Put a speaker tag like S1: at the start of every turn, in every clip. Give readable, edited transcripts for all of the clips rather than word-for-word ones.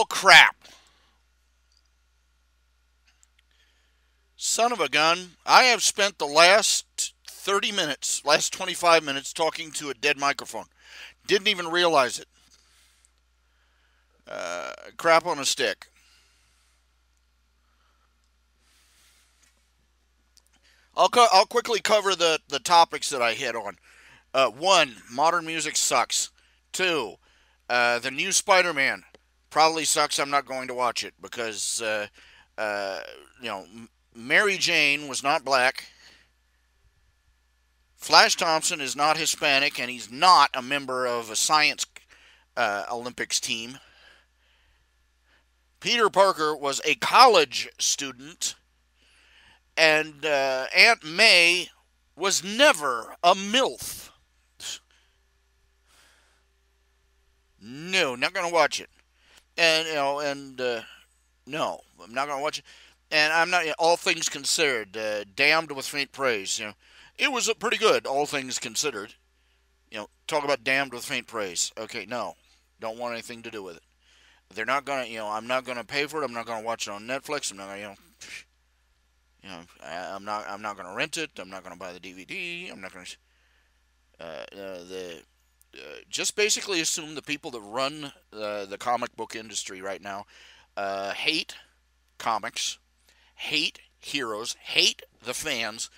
S1: Bull crap. Son of a gun. I have spent the last 30 minutes, last 25 minutes talking to a dead microphone. Didn't even realize it. Crap on a stick. I'll quickly cover the topics that I hit on. One, modern music sucks. Two, the new Spider-Man probably sucks. I'm not going to watch it because uh, you know Mary Jane was not black. Flash Thompson is not Hispanic, and he's not a member of a science Olympics team. Peter Parker was a college student, and Aunt May was never a MILF. No, not gonna watch it. And no, I'm not gonna watch it. And I'm not. All things considered, damned with faint praise. It was pretty good. All things considered. Talk about damned with faint praise. Okay, no, don't want anything to do with it. They're not gonna. I'm not gonna pay for it. I'm not gonna watch it on Netflix. I'm not gonna. I'm not gonna rent it. I'm not gonna buy the DVD. I'm not gonna. The Just basically assume the people that run the comic book industry right now hate comics, hate heroes, hate the fans,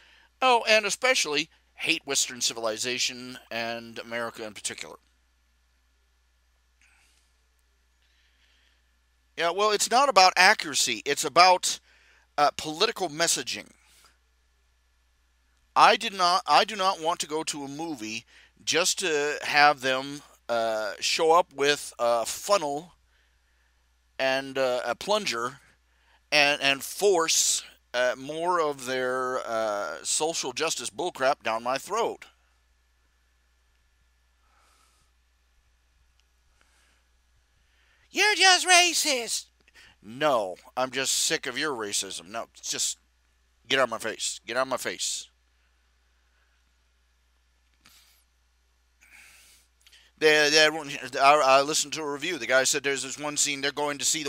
S1: oh, and especially hate Western civilization and America in particular. Yeah, well, it's not about accuracy. It's about political messaging. I do not want to go to a movie just to have them show up with a funnel and a plunger and force more of their social justice bullcrap down my throat. You're just racist. No, I'm just sick of your racism. No, just get out of my face. Get out of my face. I listened to a review. The guy said there's this one scene they're going to see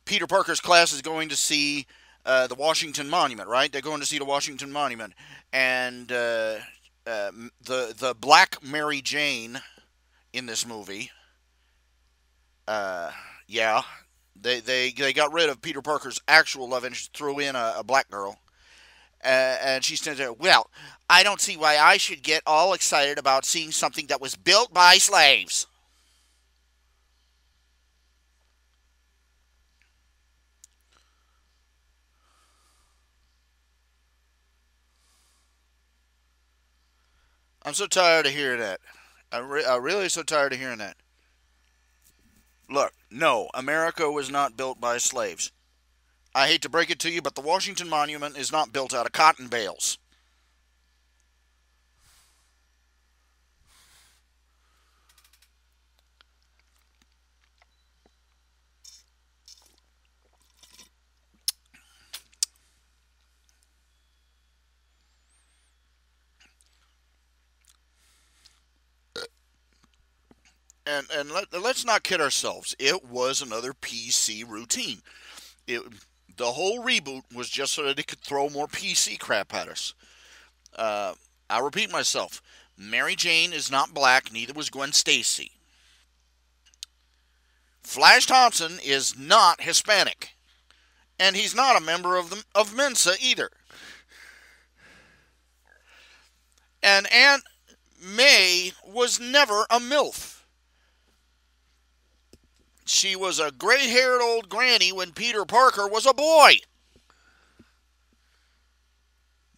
S1: Peter Parker's class is going to see the Washington Monument, right? They're going to see the Washington Monument, and the Black Mary Jane in this movie, yeah, they got rid of Peter Parker's actual love interest, threw in a black girl, and she stands there. Well, I don't see why I should get all excited about seeing something that was built by slaves. I'm so tired of hearing that. I'm really so tired of hearing that. Look, no, America was not built by slaves. I hate to break it to you, but the Washington Monument is not built out of cotton bales. And let's not kid ourselves. It was another PC routine. It, the whole reboot was just so that it could throw more PC crap at us. Uh, I'll repeat myself. Mary Jane is not black, neither was Gwen Stacy. Flash Thompson is not Hispanic, and he's not a member of Mensa either. And Aunt May was never a MILF. She was a gray haired old granny when Peter Parker was a boy.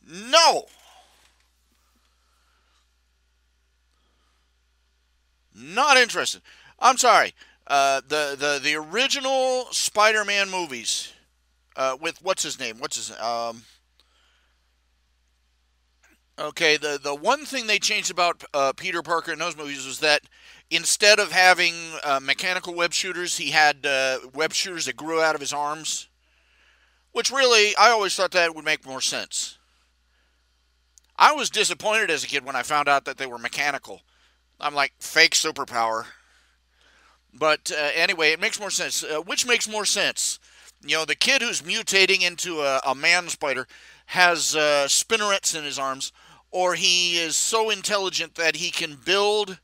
S1: No, not interested. I'm sorry. The original Spider-Man movies with what's his name? Okay, the one thing they changed about Peter Parker in those movies was that instead of having mechanical web shooters, he had web shooters that grew out of his arms. Which really, I always thought that would make more sense. I was disappointed as a kid when I found out that they were mechanical. I'm like, fake superpower. But anyway, it makes more sense. Which makes more sense? The kid who's mutating into a man spider has spinnerets in his arms, or he is so intelligent that he can build,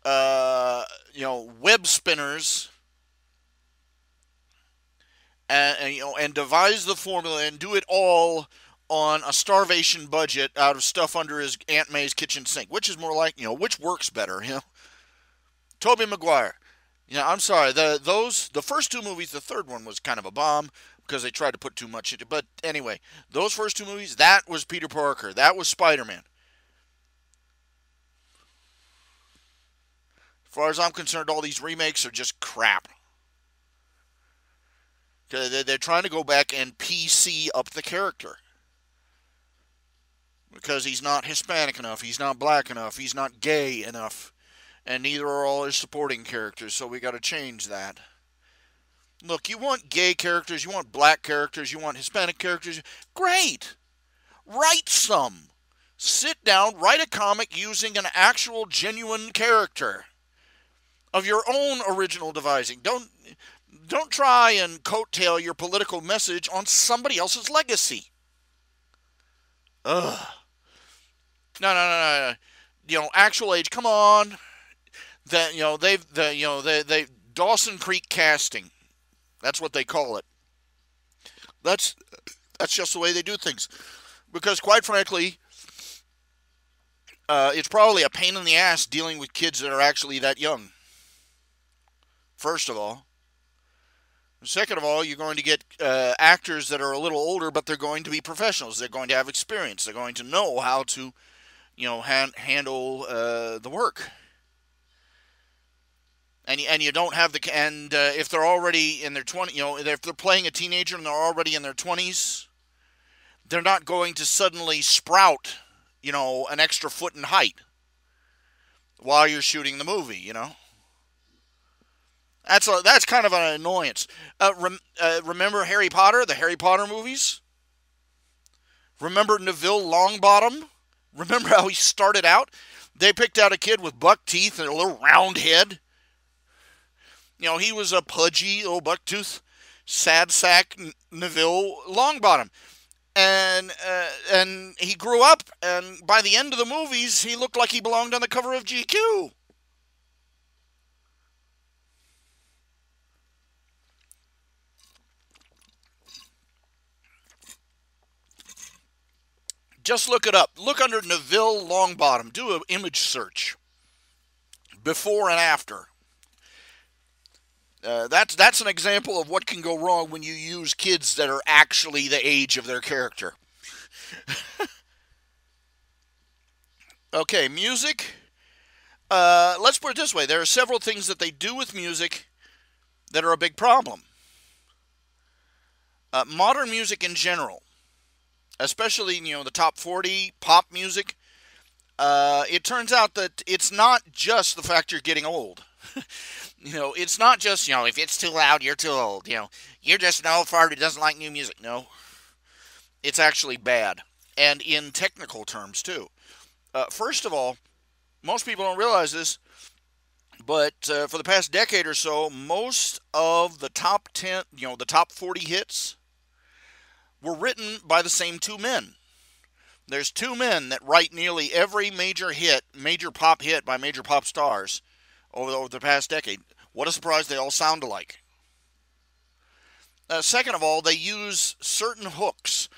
S1: web spinners and devise the formula and do it all on a starvation budget out of stuff under his Aunt May's kitchen sink. Which is more like, which works better? Tobey Maguire. I'm sorry. The first two movies, the third one was kind of a bomb because they tried to put too much into it. But anyway, those first two movies, that was Peter Parker. That was Spider-Man. As far as I'm concerned, all these remakes are just crap. They're trying to go back and PC up the character. Because he's not Hispanic enough, he's not black enough, he's not gay enough. And neither are all his supporting characters, so we got to change that. Look, you want gay characters, you want black characters, you want Hispanic characters. Great! Write some. Sit down, write a comic using an actual, genuine character of your own original devising. Don't try and coattail your political message on somebody else's legacy. Ugh. No. Actual age. Come on. They Dawson Creek casting. That's what they call it. That's just the way they do things. Because quite frankly, it's probably a pain in the ass dealing with kids that are actually that young. First of all. Second of all, you're going to get actors that are a little older, but they're going to be professionals. They're going to have experience. They're going to know how to, handle the work. And you don't have if they're already in their 20s, if they're playing a teenager and they're already in their 20s, they're not going to suddenly sprout, an extra foot in height while you're shooting the movie, That's kind of an annoyance. Remember Harry Potter, the Harry Potter movies? Remember Neville Longbottom? Remember how he started out? They picked out a kid with buck teeth and a little round head. He was a pudgy little bucktooth, sad sack Neville Longbottom. And he grew up, and by the end of the movies, he looked like he belonged on the cover of GQ. Just look it up. Look under Neville Longbottom. Do an image search. Before and after. That's an example of what can go wrong when you use kids that are actually the age of their character. Okay, music. Let's put it this way. There are several things that they do with music that are a big problem. Modern music in general, especially, the top 40 pop music, it turns out that it's not just the fact you're getting old. It's not just, if it's too loud, you're too old. You're just an old fart who doesn't like new music. No, it's actually bad. And in technical terms, too. First of all, most people don't realize this, but for the past decade or so, most of the top 10, the top 40 hits were written by the same two men. There's two men that write nearly every major pop hit by major pop stars over the past decade. What a surprise, they all sound alike. Second of all, they use certain hooks,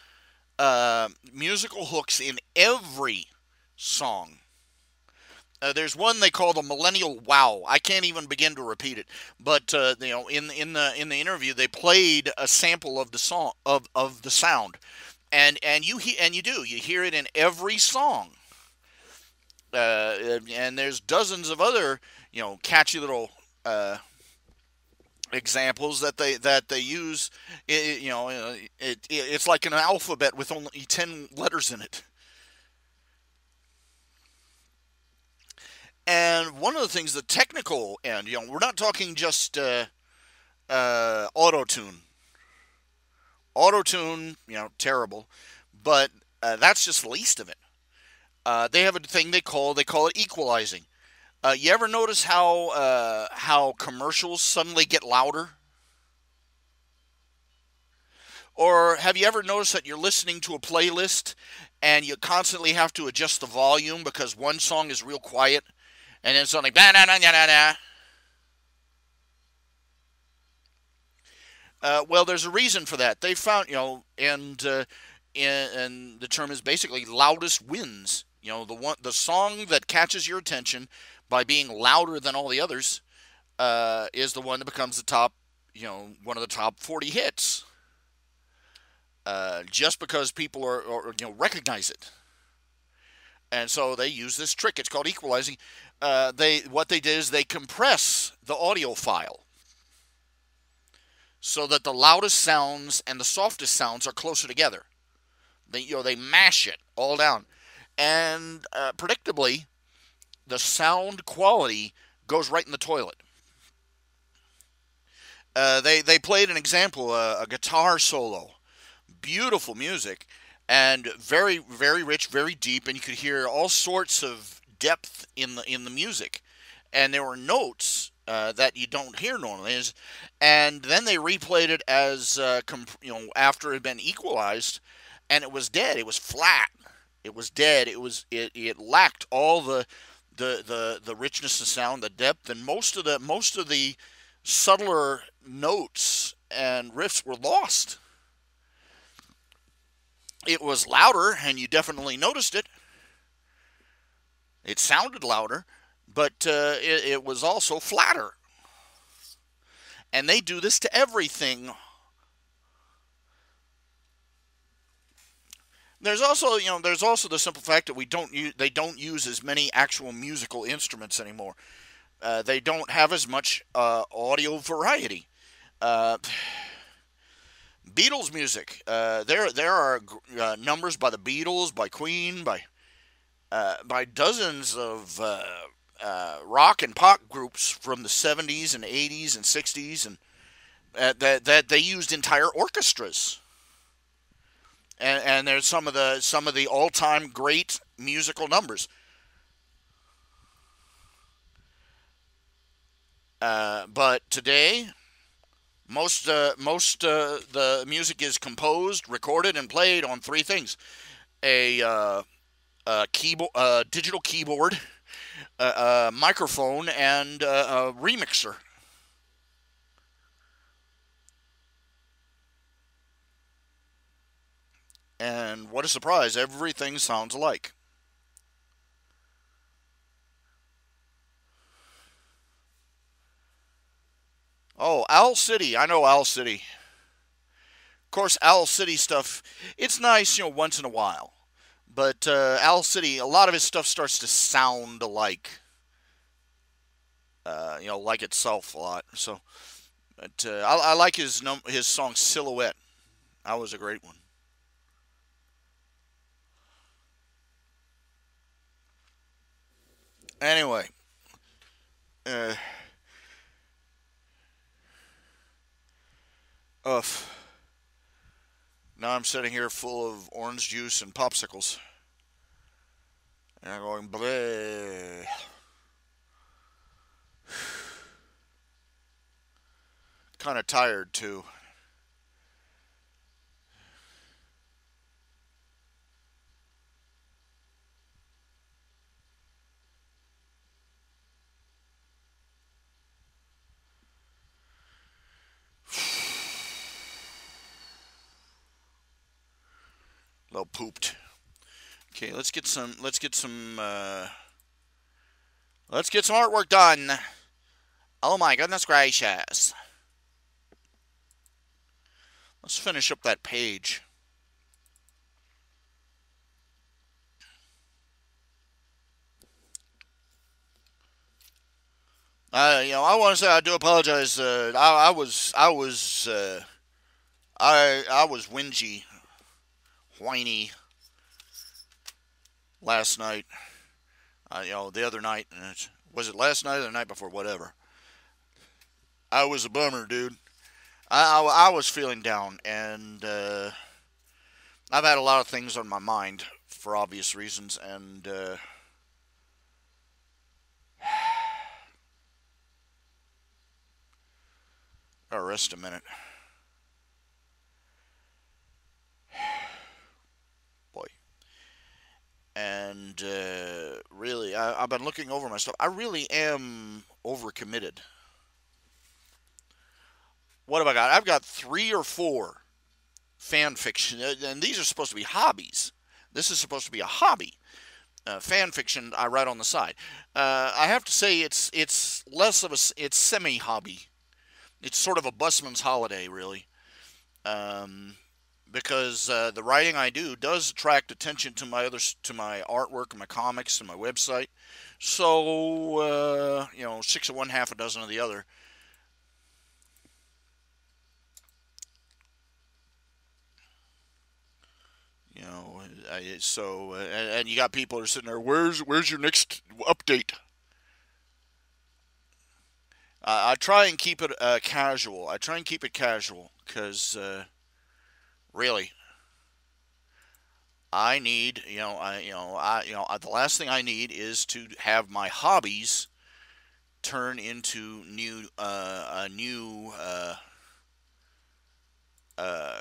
S1: musical hooks in every song. There's one they call the Millennial Wow. I can't even begin to repeat it. But in the interview, they played a sample of the song of the sound, and you hear it in every song. And there's dozens of other catchy little examples that they use. It's like an alphabet with only 10 letters in it. And one of the things, the technical end, we're not talking just auto-tune. Auto-tune, terrible, but that's just the least of it. They have a thing they call it equalizing. You ever notice how commercials suddenly get louder? Or have you ever noticed that you're listening to a playlist and you constantly have to adjust the volume because one song is real quiet and then suddenly bah, nah, nah, nah, nah, nah. Well, there's a reason for that. They found, and the term is basically loudest wins. The song that catches your attention by being louder than all the others is the one that becomes the top, one of the top 40 hits. Just because people recognize it, and so they use this trick. It's called equalizing. What they did is they compress the audio file so that the loudest sounds and the softest sounds are closer together. They mash it all down, and predictably, the sound quality goes right in the toilet. They played an example, a guitar solo, beautiful music, and very very rich, very deep, and you could hear all sorts of depth in the music, and there were notes that you don't hear normally. And then they replayed it as after it had been equalized, and it was dead. It was flat. It was dead. It lacked all the richness of sound, the depth, and most of the subtler notes and riffs were lost. It was louder, and you definitely noticed it. It sounded louder, but it was also flatter. And they do this to everything. There's also the simple fact that they don't use as many actual musical instruments anymore. They don't have as much audio variety. Uh, Beatles music. There are numbers by the Beatles, by Queen, by dozens of rock and pop groups from the 70s and 80s and 60s, and that they used entire orchestras. And there's some of the all-time great musical numbers. But today, most the music is composed, recorded, and played on three things: a keyboard, digital keyboard, a microphone, and a remixer. And what a surprise! Everything sounds alike. Oh, Owl City! I know Owl City. Of course, Owl City stuff. It's nice, once in a while. But Owl City, a lot of his stuff starts to sound alike, like itself a lot. So, but I like his song Silhouette. That was a great one. Anyway, uh, uh, now I'm sitting here full of orange juice and popsicles, and I'm going bleh. Kind of tired too. A little pooped. Okay, let's get some artwork done. Oh my goodness gracious. Let's finish up that page. I want to say I do apologize. I was whingy, whiny last night. The other night. Was it last night or the night before? Whatever. I was a bummer, dude. I was feeling down, and I've had a lot of things on my mind for obvious reasons, and Or rest a minute. Boy. And really, I've been looking over my stuff. I really am overcommitted. What have I got? I've got 3 or 4 fan fiction, and these are supposed to be hobbies. This is supposed to be a hobby. Fan fiction I write on the side. I have to say it's less of it's semi hobby. It's sort of a busman's holiday, really, um, because the writing I do does attract attention to my artwork and my comics and my website. So six of one, half a dozen of the other. You know, and you got people that are sitting there. Where's your next update? I try and keep it casual. I try and keep it casual because really, I need the last thing I need is to have my hobbies turn into a new uh,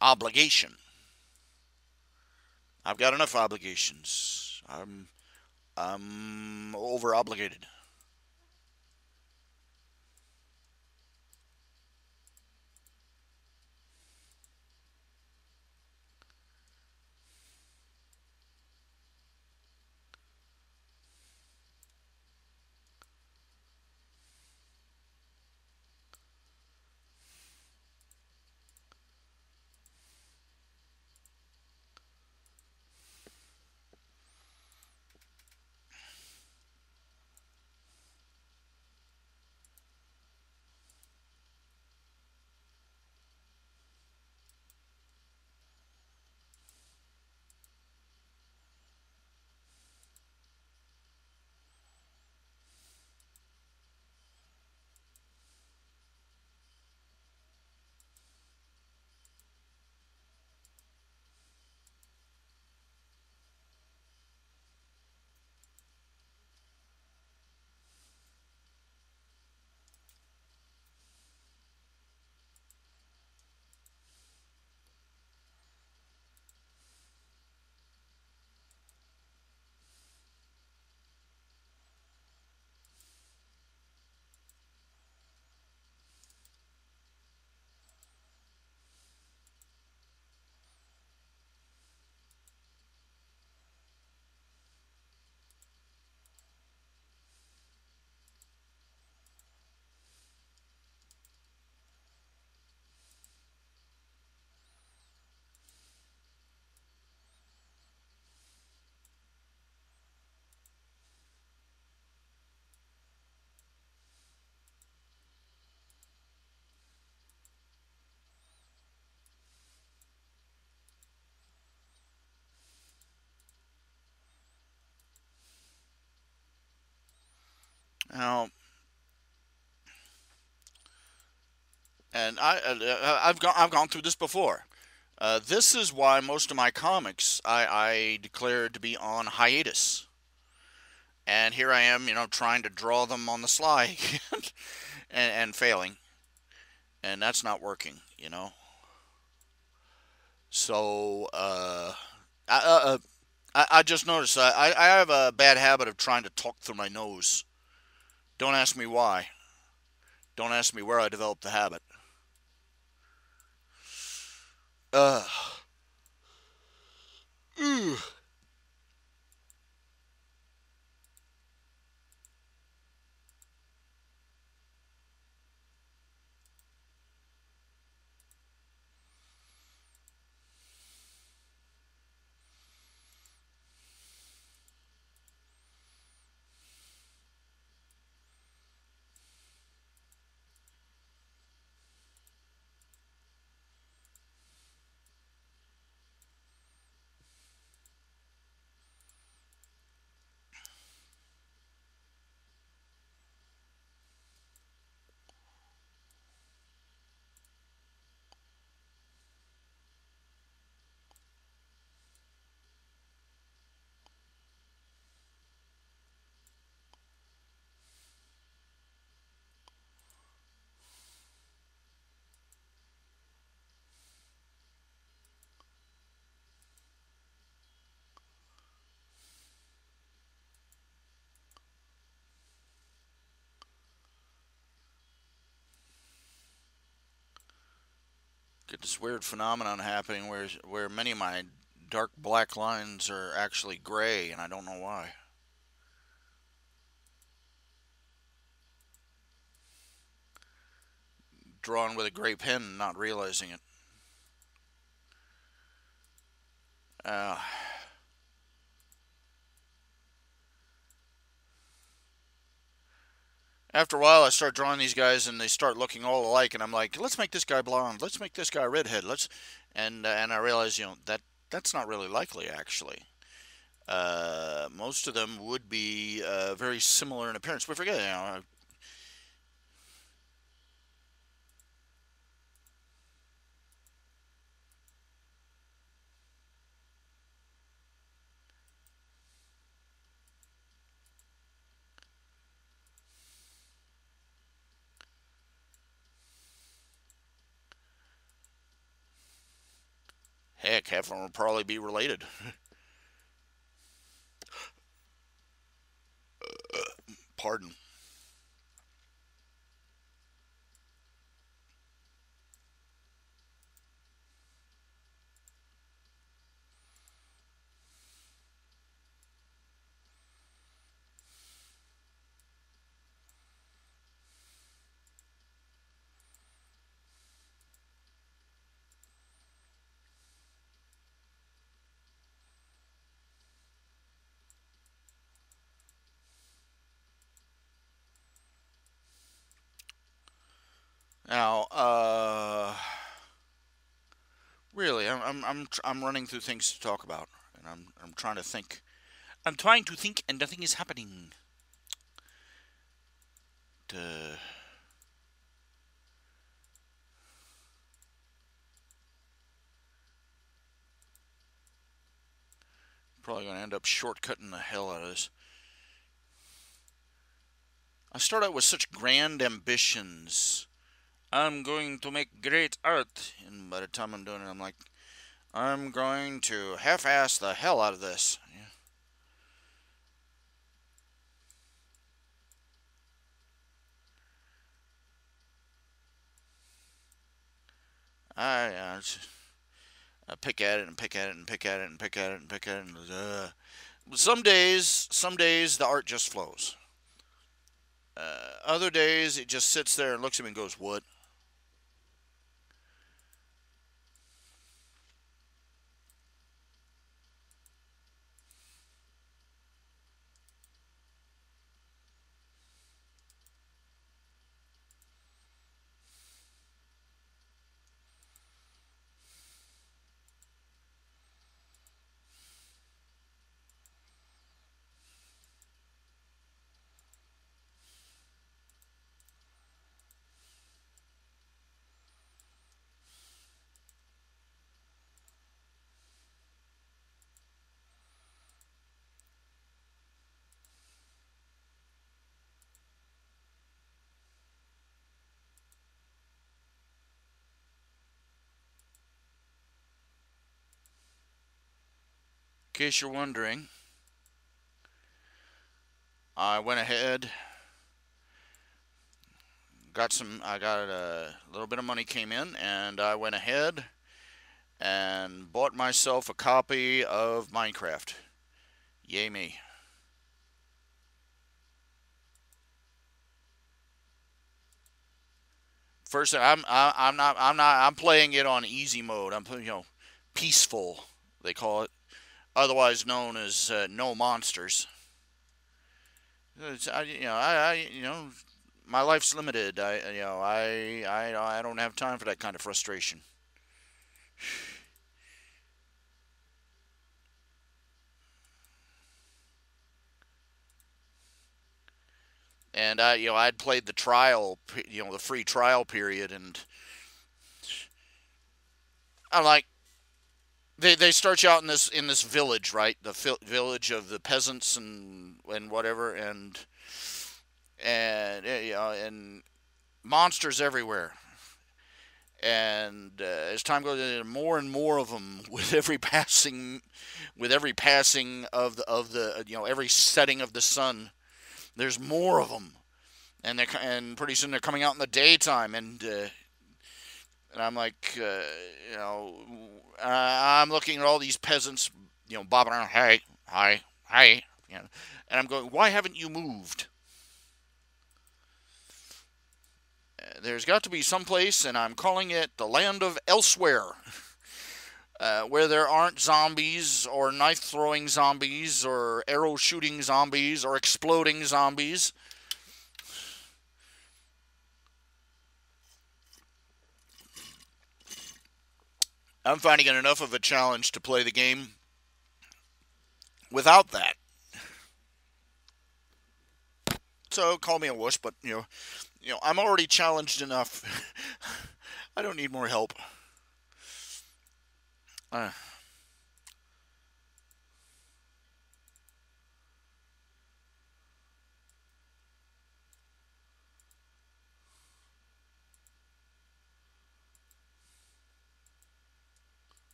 S1: obligation. I've got enough obligations. I'm over obligated. Now, and I've gone through this before. This is why most of my comics I declared to be on hiatus. And here I am, trying to draw them on the sly and failing, and that's not working. So I just noticed I have a bad habit of trying to talk through my nose. Don't ask me why. Don't ask me where I developed the habit. Uh, Get this weird phenomenon happening where many of my dark black lines are actually gray, and I don't know why. Drawn with a gray pen, not realizing it. Uh, After a while, I start drawing these guys, and they start looking all alike, and I'm like, let's make this guy blonde. Let's make this guy redhead. And I realize, that's not really likely, actually. Most of them would be very similar in appearance. We forget, heck, half of them will probably be related. Pardon. Now, really, I'm running through things to talk about, and I'm trying to think. I'm trying to think, and nothing is happening. Duh. Probably going to end up shortcutting the hell out of this. I start out with such grand ambitions. I'm going to make great art, and by the time I'm doing it, I'm like, I'm going to half-ass the hell out of this. Yeah. I pick at it and pick at it and pick at it and pick at it and pick at it. And, some days the art just flows. Other days it just sits there and looks at me and goes, "What?" In case you're wondering, I went ahead, I got a little bit of money came in, and I went ahead and bought myself a copy of Minecraft. Yay me. First, I'm playing it on easy mode. I'm playing, peaceful, they call it, otherwise known as no monsters. My life's limited. I don't have time for that kind of frustration. And I'd played the trial, the free trial period, and I'm like, they start you out in this village, right? The village of the peasants and whatever, and monsters everywhere. And as time goes on, more and more of them with every passing of the every setting of the sun. There's more of them, and pretty soon they're coming out in the daytime, and And I'm like, I'm looking at all these peasants, bobbing around, hey, hi, hi, and I'm going, why haven't you moved? There's got to be some place, and I'm calling it the land of elsewhere, where there aren't zombies or knife throwing zombies or arrow shooting zombies or exploding zombies. I'm finding it enough of a challenge to play the game without that. So call me a wuss, but I'm already challenged enough. I don't need more help. Uh,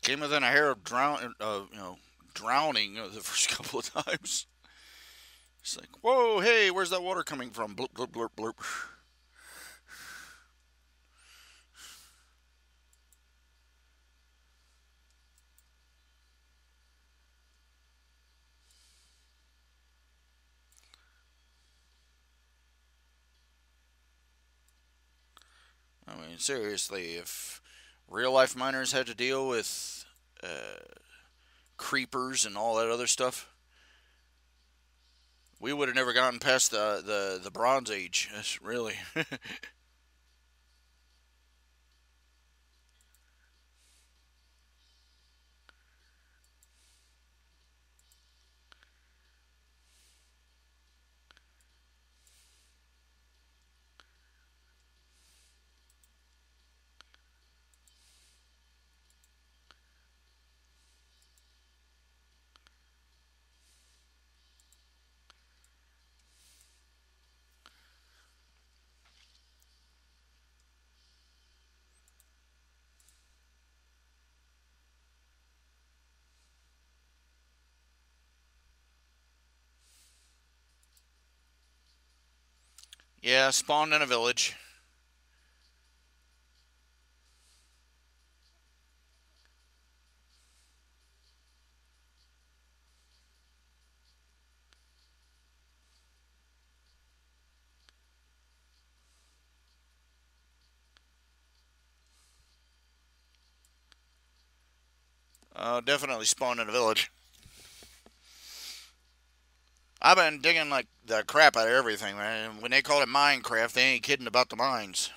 S1: Came within a hair of drowning the first couple of times. It's like, whoa, hey, where's that water coming from? Blurp, blurp, blurp, blurp. I mean, seriously, if real life miners had to deal with creepers and all that other stuff, we would have never gotten past the Bronze Age. That's really. Yeah, spawned in a village. Definitely spawned in a village. I've been digging like the crap out of everything, man. When they call it Minecraft, they ain't kidding about the mines.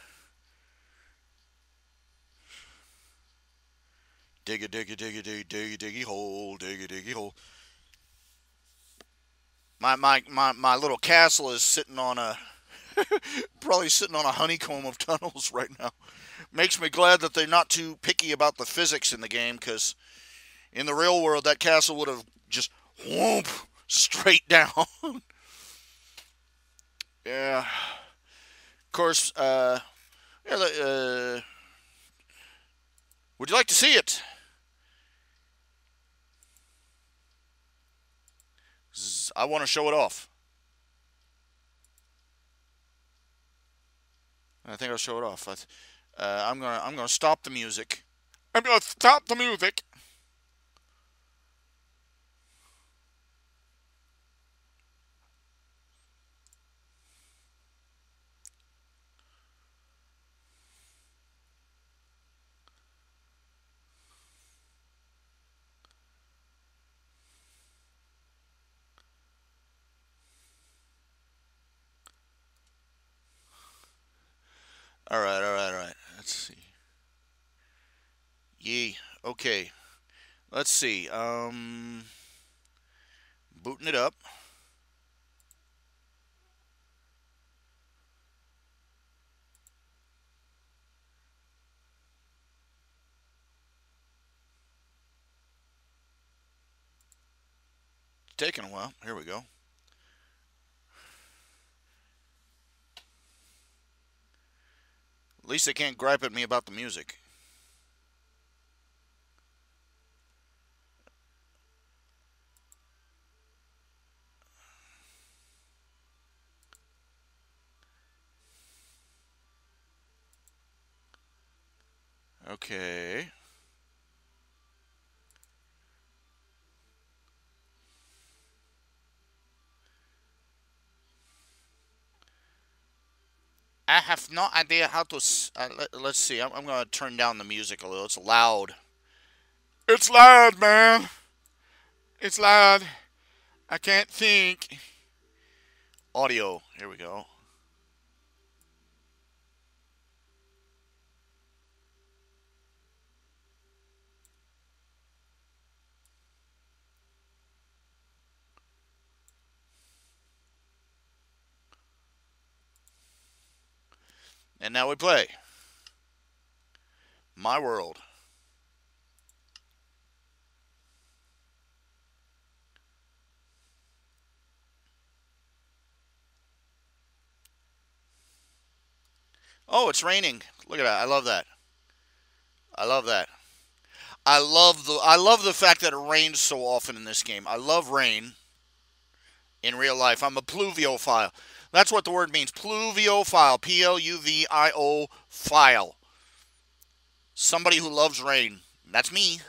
S1: Dig a diggy diggy diggy diggy diggy hole, diggy diggy hole. My little castle is sitting on a probably sitting on a honeycomb of tunnels right now. Makes me glad that they're not too picky about the physics in the game, because in the real world that castle would have just whoop straight down. Yeah. course, yeah, would you like to see it? I want to show it off. I think I'll show it off. I'm gonna stop the music. I'm gonna stop the music. All right, all right, all right. Let's see. Yee. Okay. Let's see. Booting it up. It's taking a while. Here we go. At least they can't gripe at me about the music. Okay. I have no idea how to. Let's see. I'm going to turn down the music a little. It's loud. It's loud, man. It's loud. I can't think. Audio. Here we go. And now we play. My World. Oh, it's raining. Look at that. I love that. I love that. I love the fact that it rains so often in this game. I love rain in real life. I'm a pluviophile. That's what the word means. Pluviophile. Pluvio file. Somebody who loves rain. That's me.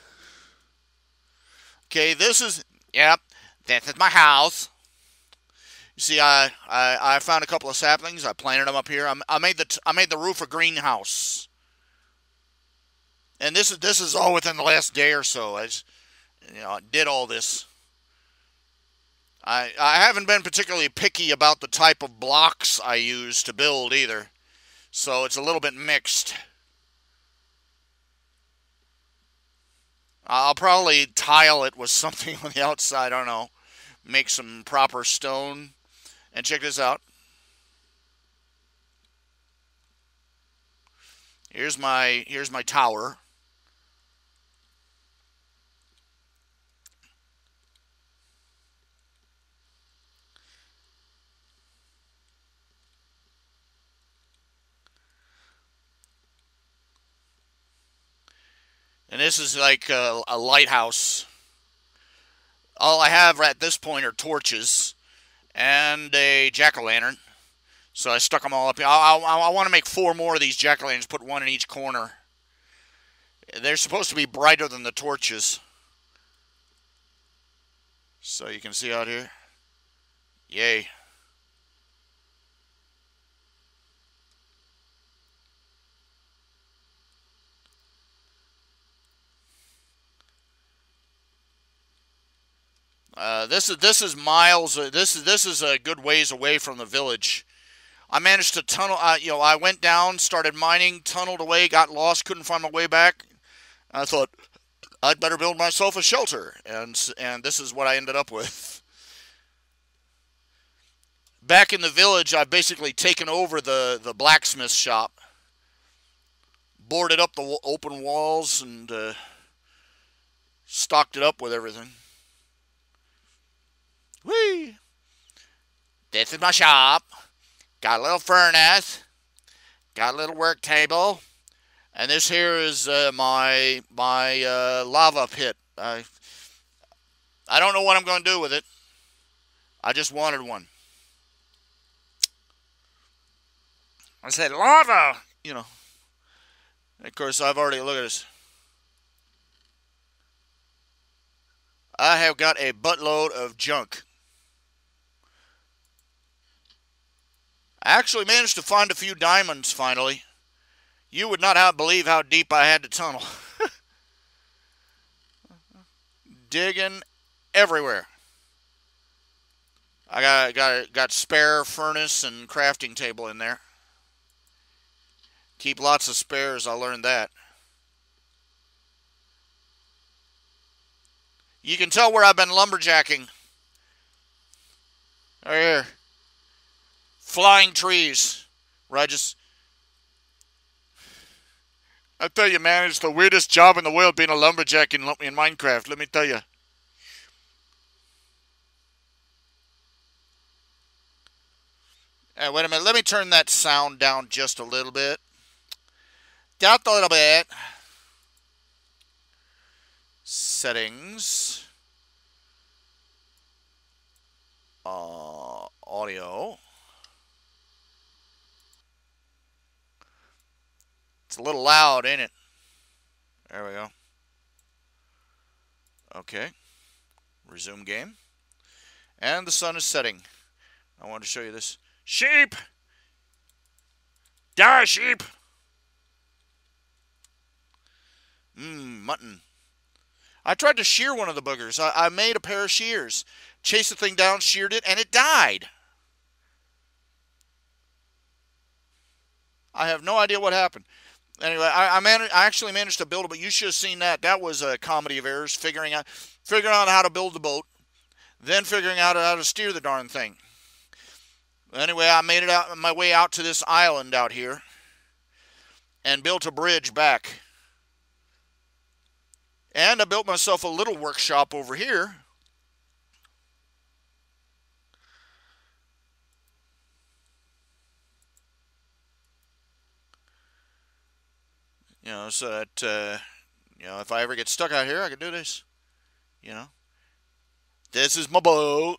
S1: Okay, this is this is my house. You see, I found a couple of saplings. I planted them up here. I made the roof a greenhouse. And this is all within the last day or so. I just, did all this. I haven't been particularly picky about the type of blocks I use to build either. So it's a little bit mixed. I'll probably tile it with something on the outside. I don't know. Make some proper stone. And check this out. Here's my tower. And this is like a lighthouse. All I have at this point are torches and a jack-o'-lantern. So I stuck them all up here. I want to make 4 more of these jack-o'-lanterns, put 1 in each corner. They're supposed to be brighter than the torches. So you can see out here. Yay. This is miles. This is a good ways away from the village. I managed to tunnel. I went down, started mining, tunneled away, got lost, couldn't find my way back. I thought I'd better build myself a shelter, and this is what I ended up with. Back in the village, I've basically taken over the blacksmith shop, boarded up the open walls, and stocked it up with everything. Whee! This is my shop. Got a little furnace. Got a little work table. And this here is my lava pit. I don't know what I'm going to do with it. I just wanted one. I said lava. You know. Of course, I've already look at this. I have got a buttload of junk. I actually managed to find a few diamonds finally. You would not believe how deep I had to tunnel. Digging everywhere. I got spare furnace and crafting table in there. Keep lots of spares, I learned that. You can tell where I've been lumberjacking. Right here. Flying trees. Where I tell you, man, it's the weirdest job in the world being a lumberjack in Minecraft, let me tell you. Wait a minute, let me turn that sound down just a little bit. Just a little bit. Settings. Audio. It's a little loud, ain't it? There we go. Okay. Resume game. And the sun is setting. I wanted to show you this. Sheep! Die, sheep! Mutton. I tried to shear one of the boogers. I made a pair of shears. Chased the thing down, sheared it, and it died. I have no idea what happened. Anyway, I actually managed to build it, but you should have seen that. That was a comedy of errors, figuring out how to build the boat, then figuring out how to steer the darn thing. Anyway, I made it out my way out to this island out here and built a bridge back. And I built myself a little workshop over here. You know, so that, you know, if I ever get stuck out here, I can do this. You know, this is my boat.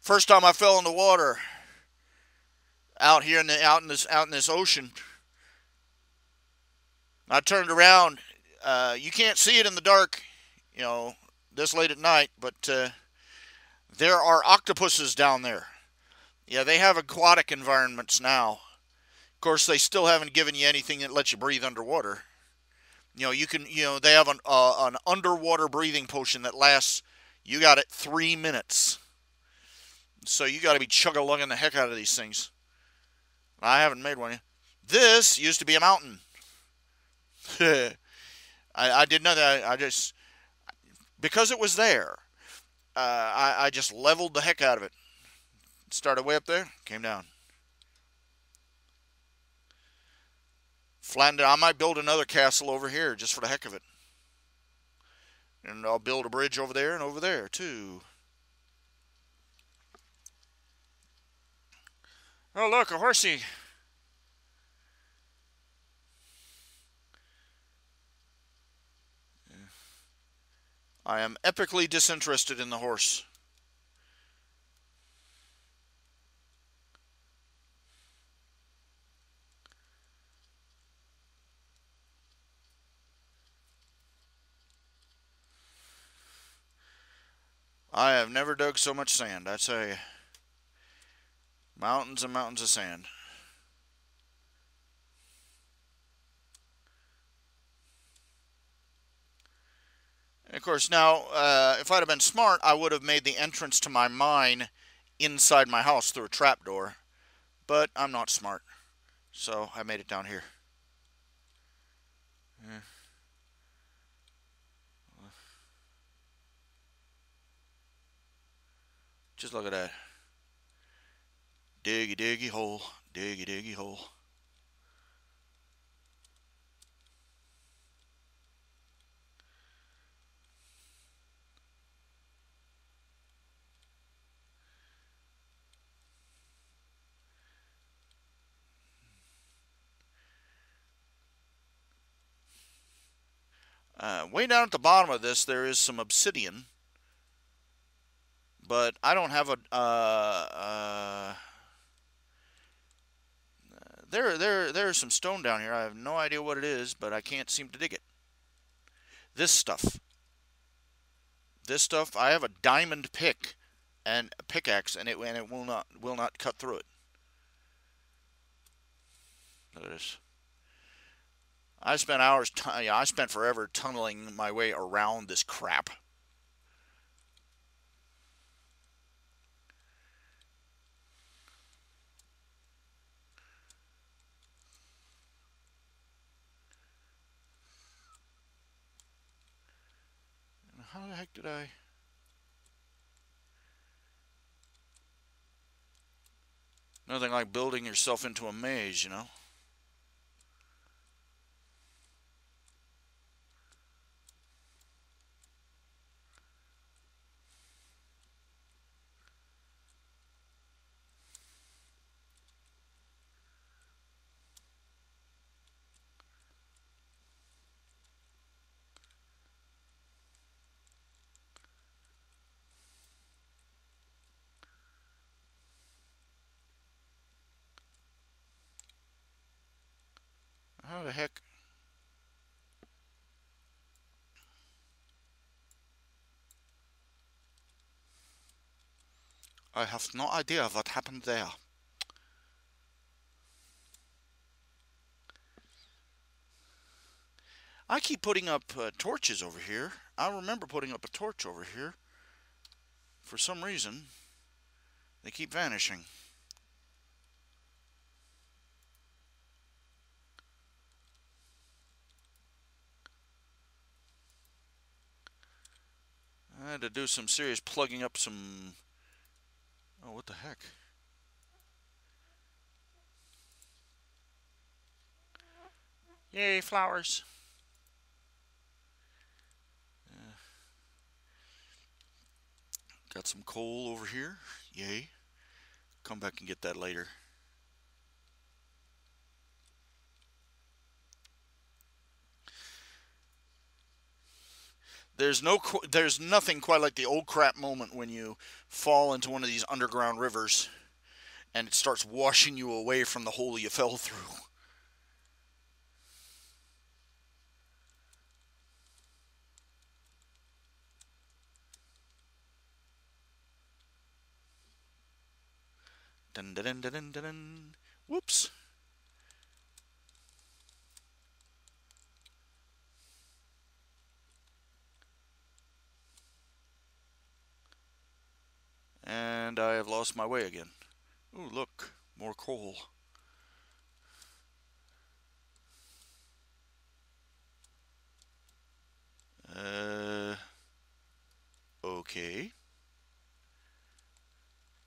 S1: First time I fell in the water out here out in this ocean, I turned around. You can't see it in the dark, you know, this late at night, but there are octopuses down there. Yeah, they have aquatic environments now. Of course, they still haven't given you anything that lets you breathe underwater. You know, they have an underwater breathing potion that lasts, you got it, 3 minutes. So you got to be chug-a-lugging the heck out of these things. I haven't made one yet. This used to be a mountain. I did know that. I just, because it was there, I just leveled the heck out of it. Started way up there, came down. Flattened it. I might build another castle over here just for the heck of it. And I'll build a bridge over there and over there, too. Oh, look, a horsey. I am epically disinterested in the horse. I have never dug so much sand, I tell you. Mountains and mountains of sand. And of course, now, if I'd have been smart, I would have made the entrance to my mine inside my house through a trapdoor. But I'm not smart, so I made it down here. Yeah. Just look at that. Diggy, diggy hole. Diggy, diggy hole. Way down at the bottom of this, there is some obsidian, but I don't have a. There's some stone down here. I have no idea what it is, but I can't seem to dig it. This stuff. This stuff. I have a diamond pick and a pickaxe, and it will not cut through it. Look at this. I spent hours. Yeah, I spent forever tunneling my way around this crap. How the heck did I? Nothing like building yourself into a maze, you know. How the heck? I have no idea what happened there. I keep putting up torches over here. I remember putting up a torch over here. For some reason, they keep vanishing. I had to do some serious plugging up some... Oh, what the heck? Yay, flowers. Got some coal over here. Yay. Come back and get that later. There's nothing quite like the old crap moment when you fall into one of these underground rivers and it starts washing you away from the hole you fell through. Dun dun dun dun dun dun. Whoops. And I have lost my way again. Ooh, look, more coal. Okay.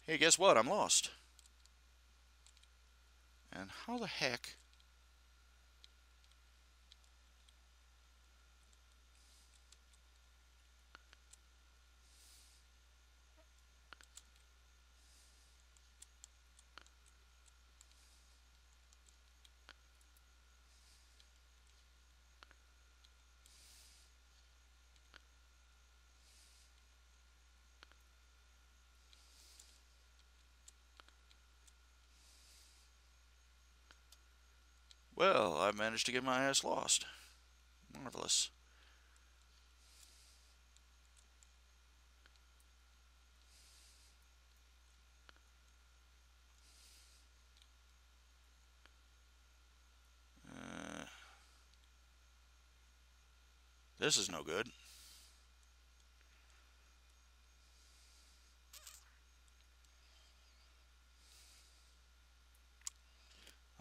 S1: Hey, guess what? I'm lost. And how the heck? Well, I managed to get my ass lost. Marvelous. This is no good.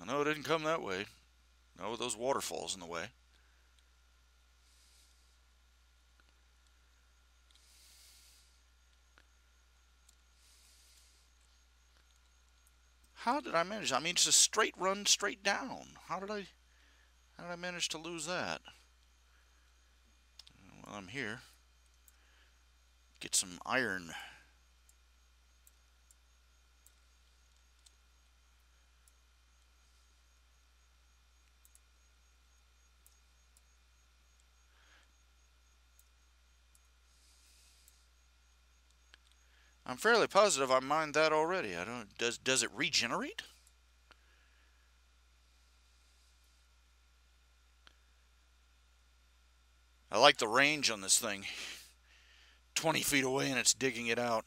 S1: I know it didn't come that way. No, with those waterfalls in the way. How did I manage? I mean, it's a straight run, straight down. How did I manage to lose that? Well, I'm here. Get some iron. I'm fairly positive I mined that already. I don't. Does it regenerate? I like the range on this thing. 20 feet away and it's digging it out.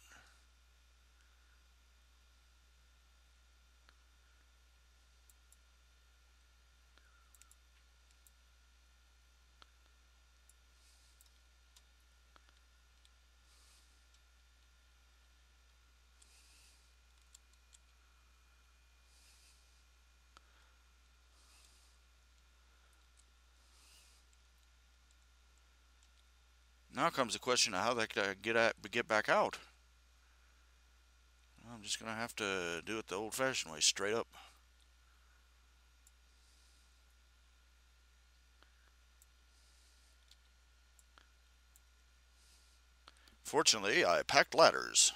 S1: Now comes the question of how they could get back out. I'm just gonna have to do it the old-fashioned way, straight up. Fortunately, I packed ladders.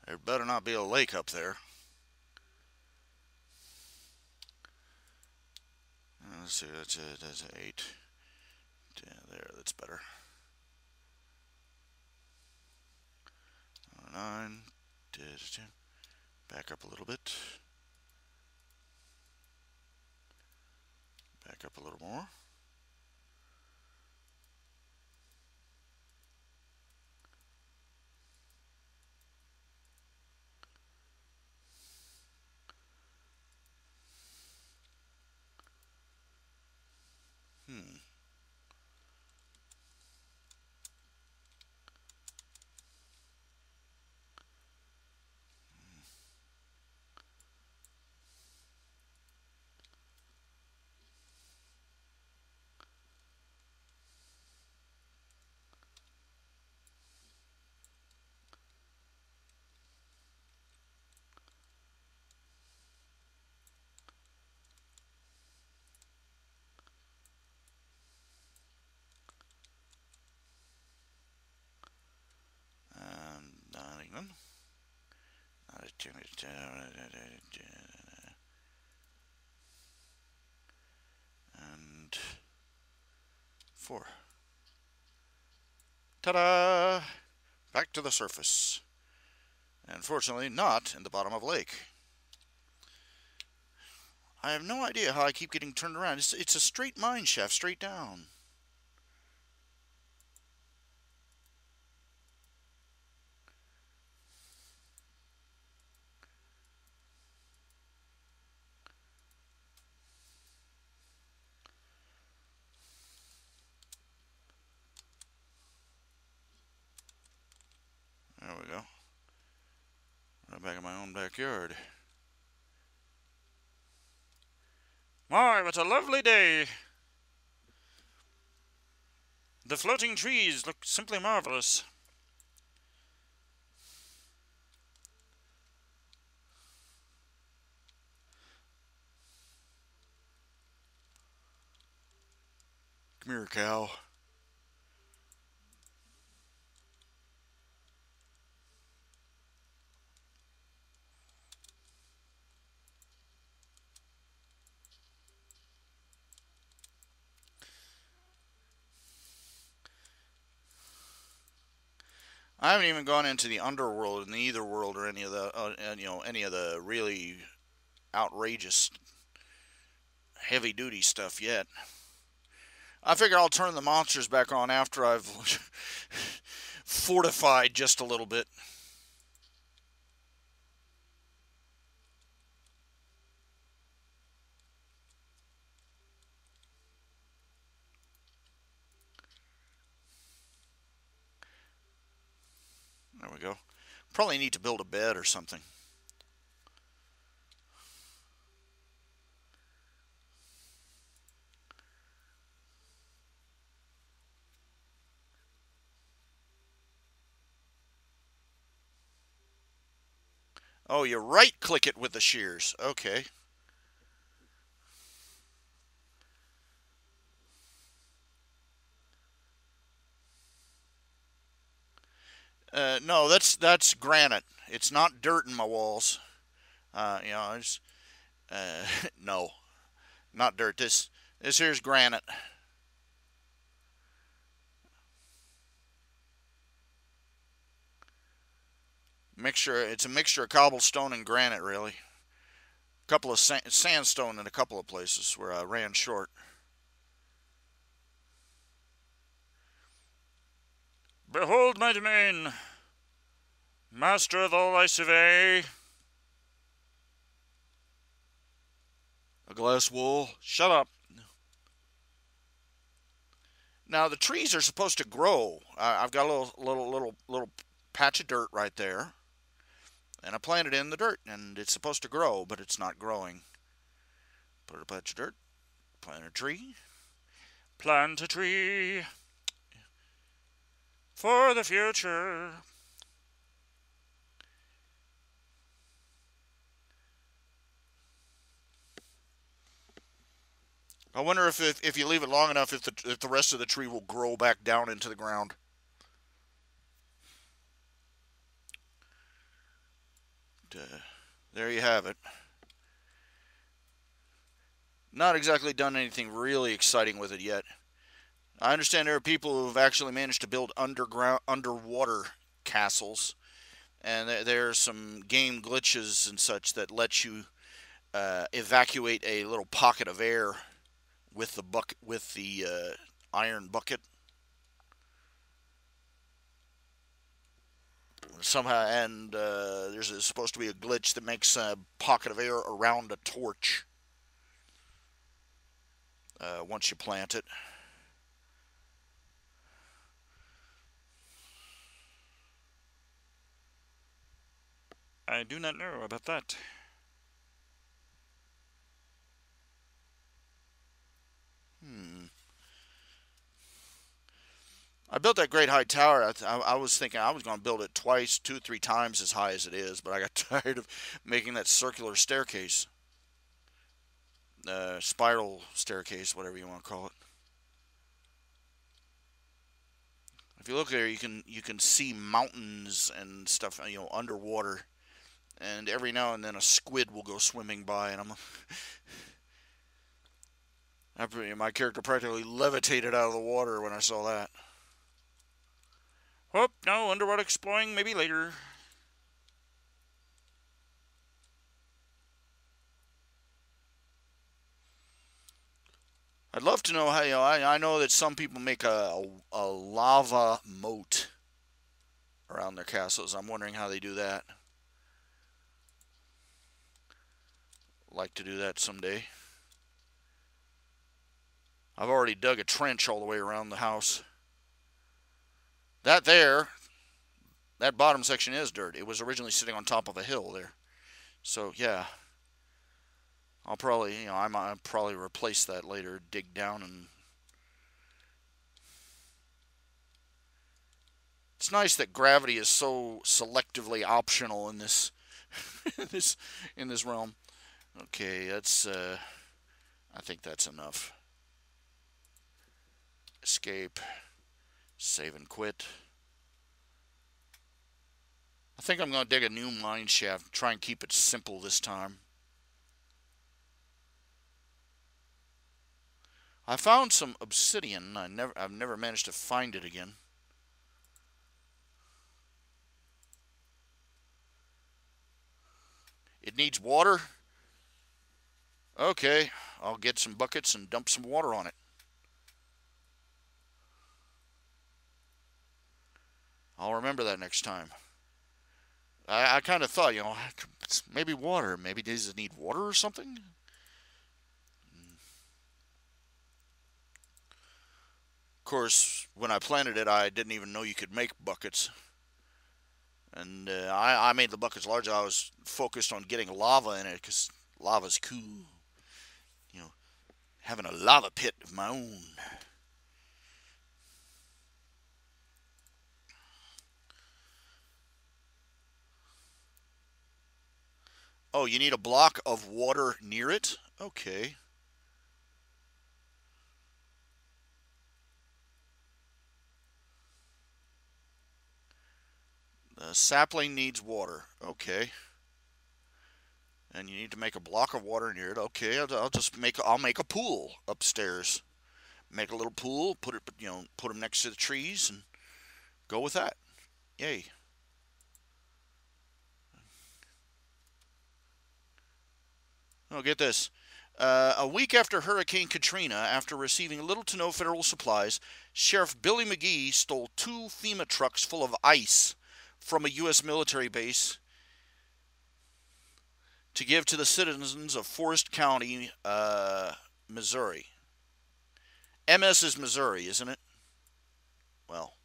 S1: There better not be a lake up there. Let's see, that's 8. Yeah, there, that's better. 9. Back up a little bit. Back up a little more. Hmm. Not even. And 4. Ta-da! Back to the surface. And fortunately, not in the bottom of a lake. I have no idea how I keep getting turned around. It's a straight mine shaft, straight down. There we go. Right back in my own backyard. My, what a lovely day! The floating trees look simply marvelous. Come here, cow. I haven't even gone into the underworld in the Ether world or any of the any of the really outrageous heavy-duty stuff yet. I figure I'll turn the monsters back on after I've fortified just a little bit. There we go. Probably need to build a bed or something. Oh, you right-click it with the shears. Okay. No, that's granite. It's not dirt in my walls. You know, it's, no, not dirt. This here's granite. Mixture. It's a mixture of cobblestone and granite, really. A couple of sandstone in a couple of places where I ran short. Behold my domain, master of all I survey. A glass wall. Shut up. Now the trees are supposed to grow. I've got a little patch of dirt right there, and I planted in the dirt, and it's supposed to grow, but it's not growing. Put a patch of dirt. Plant a tree. Plant a tree for the future. I wonder if you leave it long enough, if the rest of the tree will grow back down into the ground. There you have it. Not exactly done anything really exciting with it yet. I understand there are people who have actually managed to build underwater castles, and there are some game glitches and such that let you evacuate a little pocket of air with the iron bucket. Somehow, and there's supposed to be a glitch that makes a pocket of air around a torch once you plant it. I do not know about that. I built that great high tower. I was thinking I was going to build it twice, 2, 3 times as high as it is, but I got tired of making that circular staircase, spiral staircase, whatever you want to call it. If you look there, you can see mountains and stuff, underwater, and every now and then a squid will go swimming by, and my character practically levitated out of the water when I saw that. Oh, no, underwater exploring maybe later. I'd love to know how, I know that some people make a lava moat around their castles. I'm wondering how they do that. Like to do that someday. I've already dug a trench all the way around the house. That bottom section is dirt. It was originally sitting on top of a hill there. So, yeah. I'll probably, I might probably replace that later, dig down and... It's nice that gravity is so selectively optional in this in this realm. Okay, that's I think that's enough. Escape, save and quit. I think I'm going to dig a new mine shaft, try and keep it simple this time. I found some obsidian. I've never managed to find it again. It needs water. Okay, I'll get some buckets and dump some water on it. I'll remember that next time. I kind of thought, maybe water. Maybe does it need water or something? Of course, when I planted it, I didn't even know you could make buckets. And I made the buckets large. I was focused on getting lava in it because lava's cool. You know, having a lava pit of my own. Oh, you need a block of water near it? Okay. The sapling needs water. Okay. And you need to make a block of water near it. Okay, I'll make a pool upstairs. Make a little pool, put them next to the trees and go with that. Yay. Oh, get this. A week after Hurricane Katrina, after receiving little to no federal supplies, Sheriff Billy McGee stole 2 FEMA trucks full of ice from a U.S. military base to give to the citizens of Forest County, Missouri. MS is Missouri, isn't it? Well,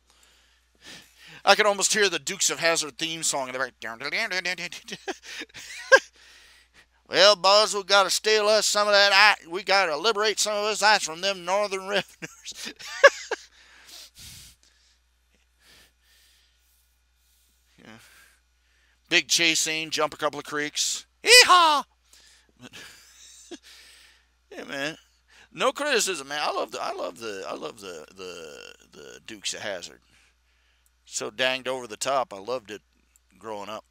S1: I can almost hear the Dukes of Hazzard theme song in the back. Well, boys, we got to steal us some of that ice. We got to liberate some of this ice from them northern revenues. Yeah. Big chase scene, jump a couple of creeks. Yeehaw! Yeah, man. No criticism, man. I love the Dukes of Hazzard. So danged over the top. I loved it growing up.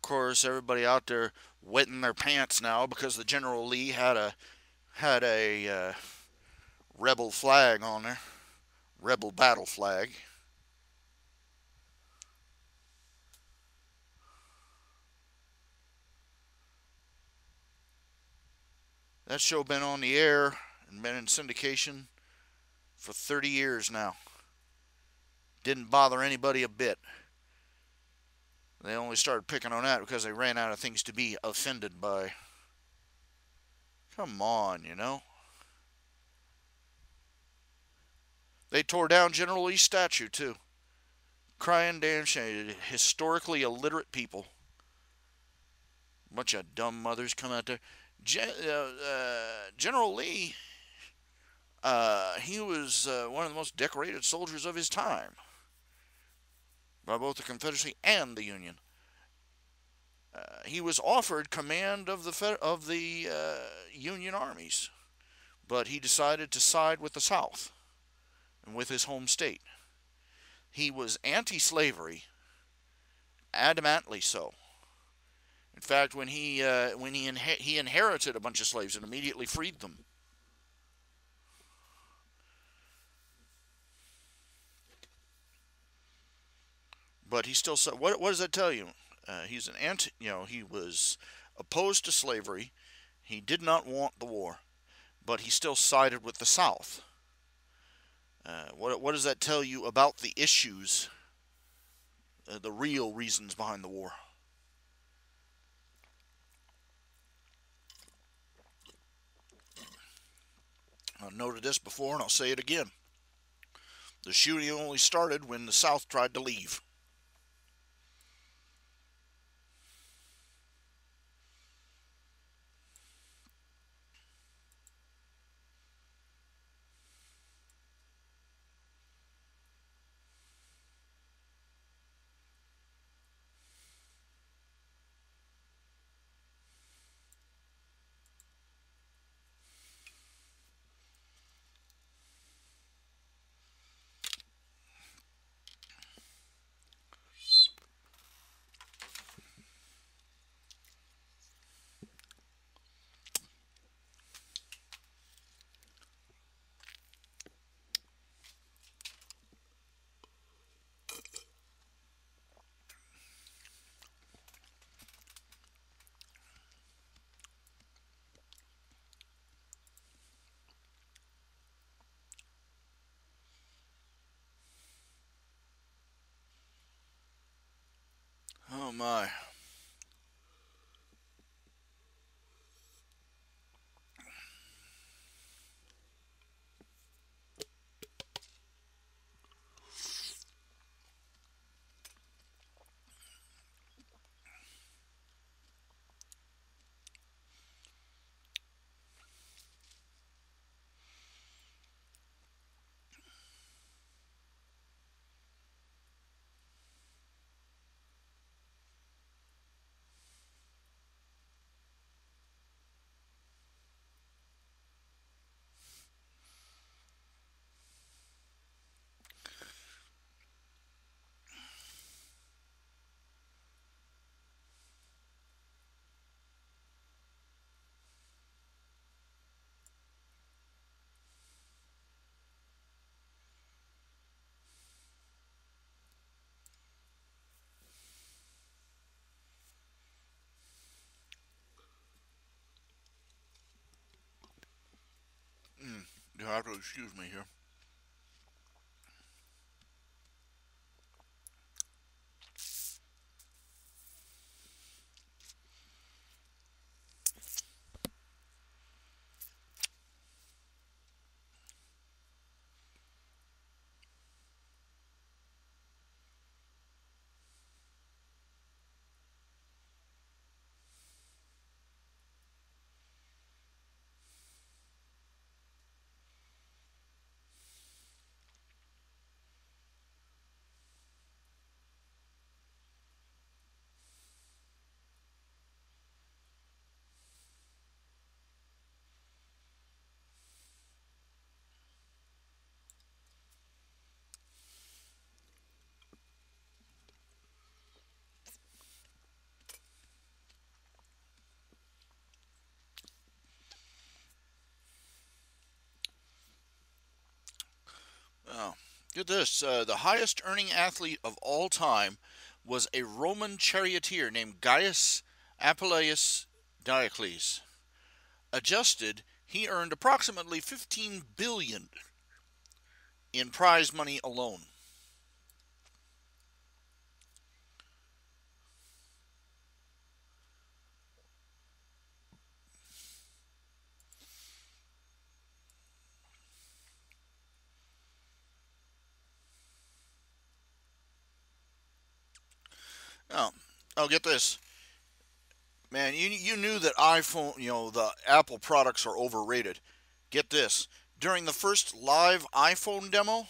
S1: Of course, everybody out there wetting their pants now because the General Lee had a rebel flag on there, rebel battle flag. That show been on the air and been in syndication for 30 years now. Didn't bother anybody a bit. They only started picking on that because they ran out of things to be offended by. Come on, you know. They tore down General Lee's statue, too. Crying damn shame. Historically illiterate people. Bunch of dumb mothers come out there. General Lee, he was one of the most decorated soldiers of his time by both the Confederacy and the Union. He was offered command of the Union armies, but he decided to side with the South and with his home state. He was anti-slavery, adamantly so. In fact, when he inherited a bunch of slaves and immediately freed them. But he still said, what does that tell you? He's an anti, he was opposed to slavery. He did not want the war, but he still sided with the South. What does that tell you about the issues, the real reasons behind the war? I've noted this before and I'll say it again. The shooting only started when the South tried to leave. Oh my. You have to excuse me here. Oh, get this. The highest earning athlete of all time was a Roman charioteer named Gaius Apuleius Diocles. Adjusted, he earned approximately 15 billion in prize money alone. Oh, oh, get this, man. You knew that iPhone, the Apple products are overrated. Get this. During the first live iPhone demo,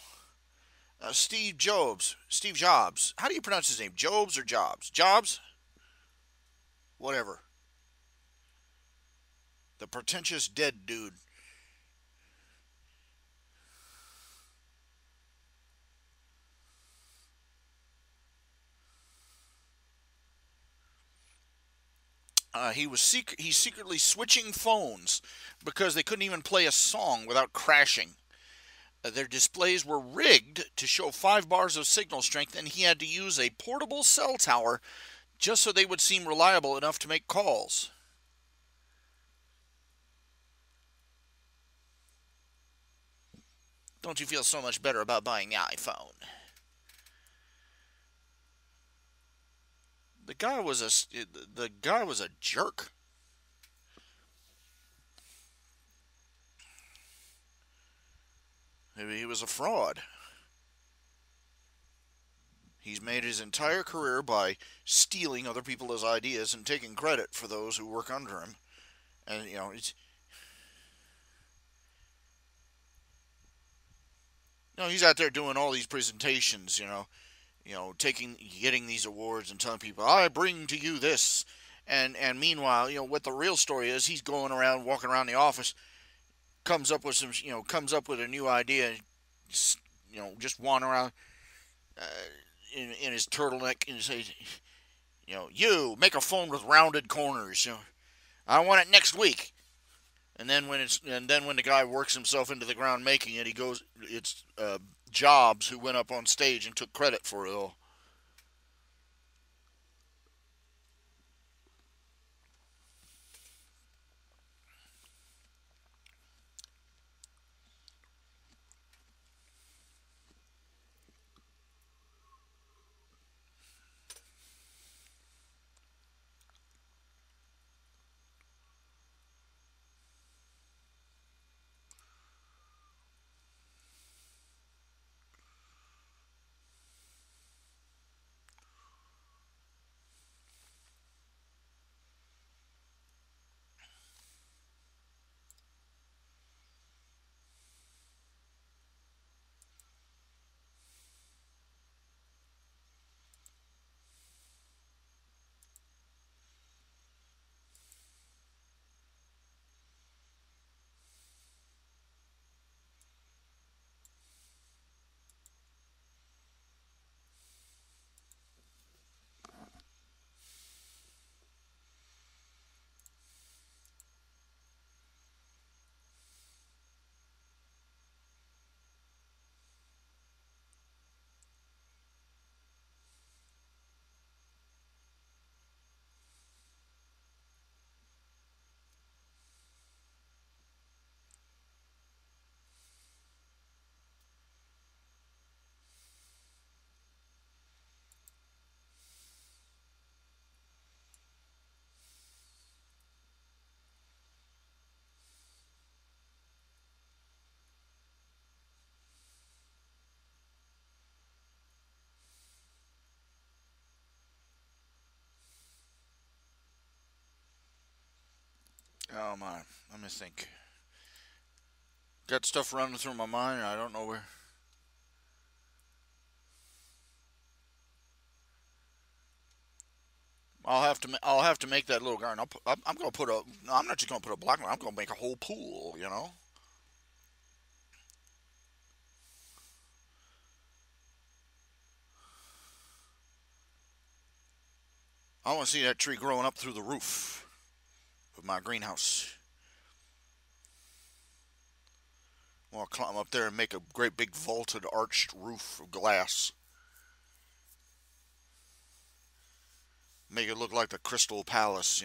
S1: Steve Jobs. How do you pronounce his name? Jobs or Jobs? Jobs? Whatever. The pretentious dead dude. He's secretly switching phones because they couldn't even play a song without crashing. Their displays were rigged to show 5 bars of signal strength, and he had to use a portable cell tower just so they would seem reliable enough to make calls. Don't you feel so much better about buying the iPhone? The guy was a jerk. He was a fraud. He's made his entire career by stealing other people's ideas and taking credit for those who work under him. And he's out there doing all these presentations. Getting these awards and telling people, "I bring to you this," and meanwhile, what the real story is, he's going around, walking around the office, comes up with a new idea, just wandering around uh, in his turtleneck and say, you make a phone with rounded corners. I want it next week. And then when the guy works himself into the ground making it, he goes, it's Jobs who went up on stage and took credit for it all. Oh my, let me think. Got stuff running through my mind, and I don't know where. I'll have to make that little garden. I'm gonna put a. I'm not just gonna put a block. I'm gonna make a whole pool. I want to see that tree growing up through the roof of my greenhouse. I want to climb up there and make a great big vaulted arched roof of glass. Make it look like the Crystal Palace.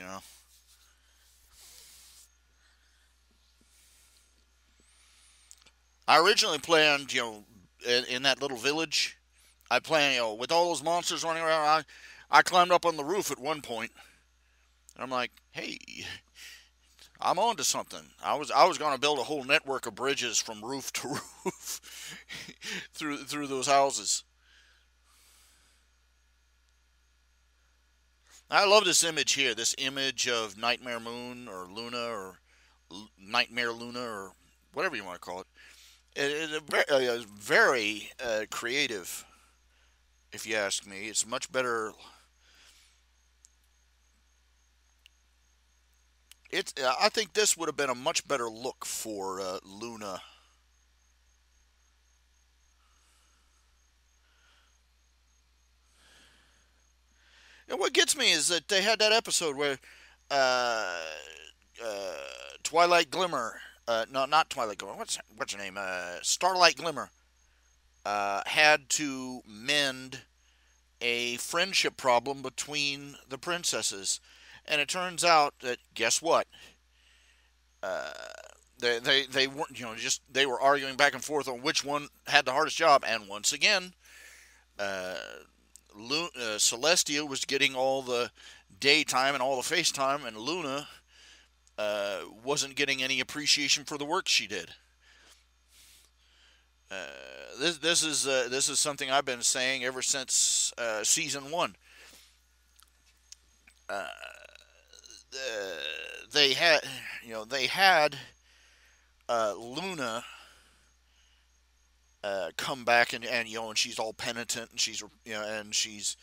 S1: I originally planned, in that little village, I planned, with all those monsters running around, I climbed up on the roof at one point, and I'm like, hey, I'm on to something. I was going to build a whole network of bridges from roof to roof through those houses. I love this image here. This image of Nightmare Moon or Luna or Nightmare Luna or whatever you want to call it. It's very creative, if you ask me. It's much better. I think this would have been a much better look for Luna. And what gets me is that they had that episode where uh, uh, Twilight Glimmer, no, not Twilight Glimmer. What's her name? Starlight Glimmer had to mend a friendship problem between the princesses, and it turns out that guess what? Uh, they weren't just they were arguing back and forth on which one had the hardest job, and once again, uh, Celestia was getting all the daytime and all the FaceTime, and Luna wasn't getting any appreciation for the work she did. This is something I've been saying ever since season one. Uh, they had, they had Luna come back and and she's all penitent and she's and she's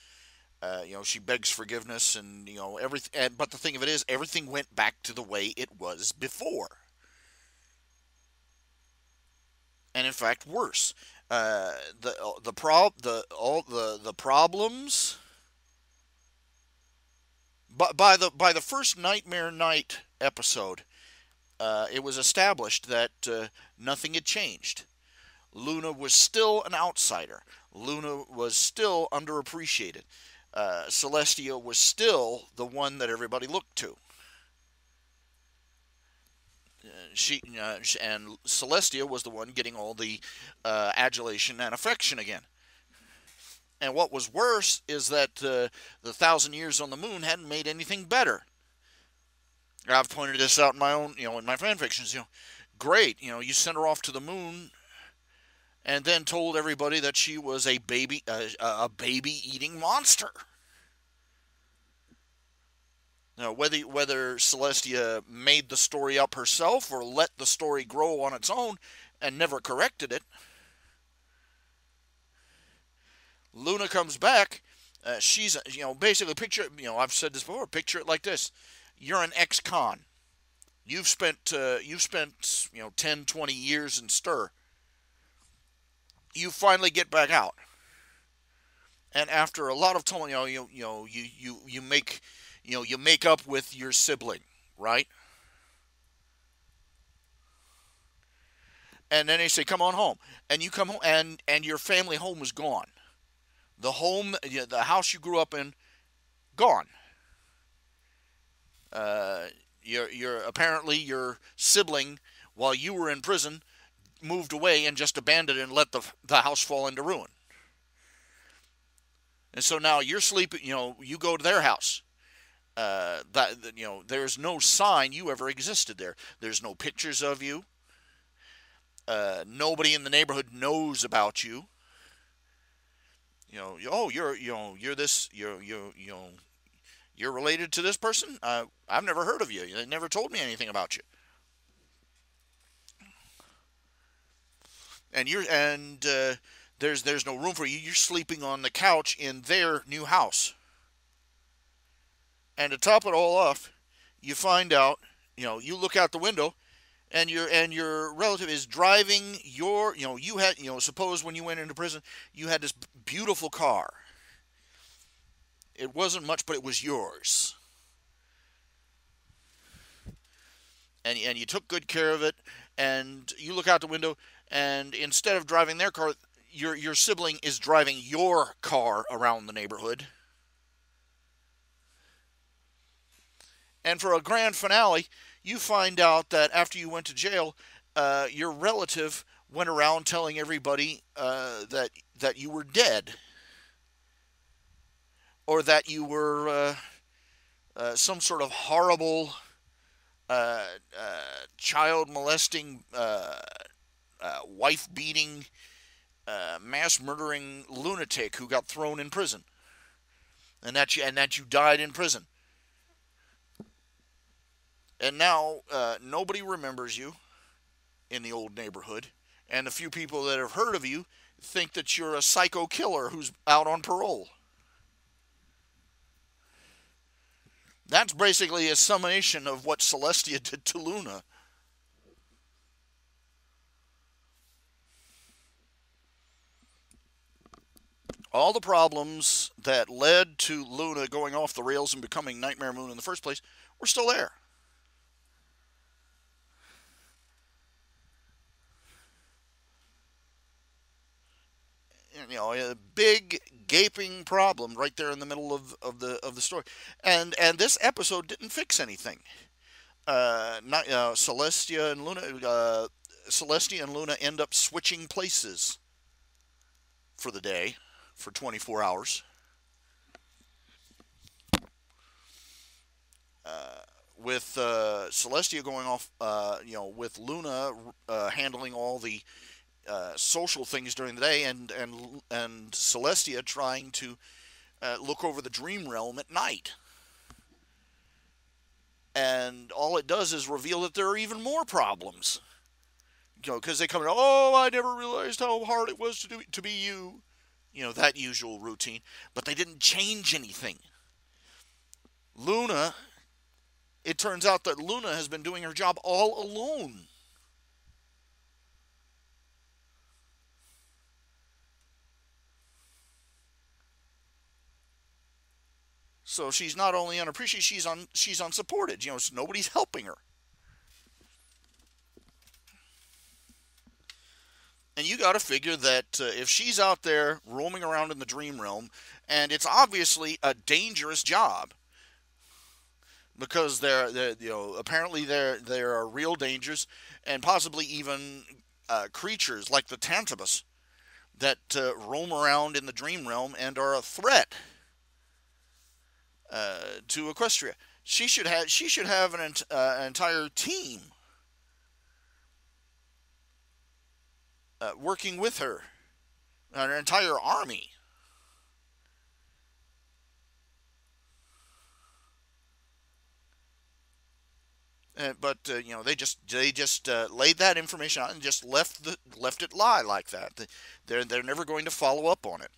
S1: she begs forgiveness and everything. But the thing of it is, everything went back to the way it was before, and in fact, worse. The problems. But by the first Nightmare Night episode, it was established that nothing had changed. Luna was still an outsider. Luna was still underappreciated. Celestia was still the one that everybody looked to. And Celestia was the one getting all the adulation and affection again. And what was worse is that the 1,000 years on the moon hadn't made anything better. I've pointed this out in my own, in my fan fictions. Great, you sent her off to the moon, and then told everybody that she was a baby eating monster. Now, whether Celestia made the story up herself or let the story grow on its own and never corrected it, Luna comes back. She's basically picture. I've said this before. Picture it like this: you're an ex-con. You've spent 10, 20 years in stir. You finally get back out, and after a lot of time, you make you make up with your sibling, right? And then they say, "Come on home," and you come home, and your family home is gone. The house you grew up in, gone. Your apparently your sibling, while you were in prison, moved away and just abandoned it and let the house fall into ruin. And so now you're sleeping. You go to their house. There's no sign you ever existed there. There's no pictures of you. Nobody in the neighborhood knows about you. Oh, you're this, you're related to this person. I've never heard of you. They never told me anything about you. And there's no room for you. You're sleeping on the couch in their new house. And to top it all off, you find out, you look out the window, and your relative is driving your, you had, suppose when you went into prison, you had this beautiful car. It wasn't much, but it was yours, and you took good care of it. And you look out the window, and instead of driving their car, your sibling is driving your car around the neighborhood. And for a grand finale, you find out that after you went to jail, your relative went around telling everybody that you were dead, or that you were some sort of horrible child molesting, wife beating, mass murdering lunatic who got thrown in prison, and that you died in prison. And now nobody remembers you in the old neighborhood, and the few people that have heard of you think that you're a psycho killer who's out on parole. That's basically a summation of what Celestia did to Luna. All the problems that led to Luna going off the rails and becoming Nightmare Moon in the first place were still there. A big gaping problem right there in the middle of the story, and this episode didn't fix anything. Not Celestia and Luna end up switching places for the day, for 24 hours. With Celestia going off, with Luna handling all the social things during the day, and Celestia trying to look over the dream realm at night. And all it does is reveal that there are even more problems. Because they come in, oh, I never realized how hard it was to be you. That usual routine. But they didn't change anything. Luna, it turns out that Luna has been doing her job all alone. So she's not only unappreciated, she's unsupported. So nobody's helping her. And you got to figure that if she's out there roaming around in the dream realm, and it's obviously a dangerous job, because apparently there are real dangers, and possibly even creatures like the Tantabus that roam around in the dream realm and are a threat to Equestria. She should have an entire team working with her, an entire army. But they just laid that information out and just left it lie like that. They're never going to follow up on it.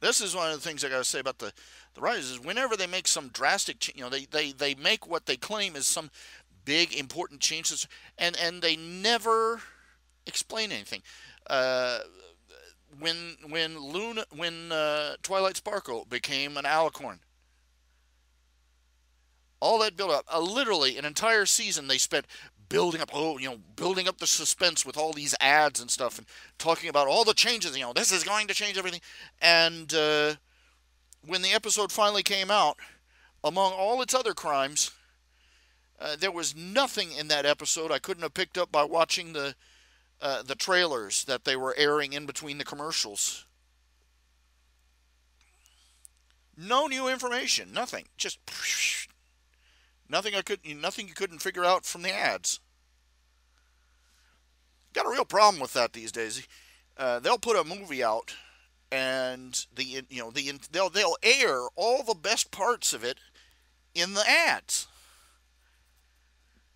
S1: This is one of the things I got to say about the writers is whenever they make some drastic, they make what they claim is some big important changes, and they never explain anything. When Twilight Sparkle became an alicorn, all that build up, literally an entire season they spent building up, building up the suspense with all these ads and stuff, and talking about all the changes. This is going to change everything. And when the episode finally came out, among all its other crimes, there was nothing in that episode I couldn't have picked up by watching the trailers that they were airing in between the commercials. No new information, nothing, just nothing you couldn't figure out from the ads. Got a real problem with that these days. They'll put a movie out, and they'll air all the best parts of it in the ads.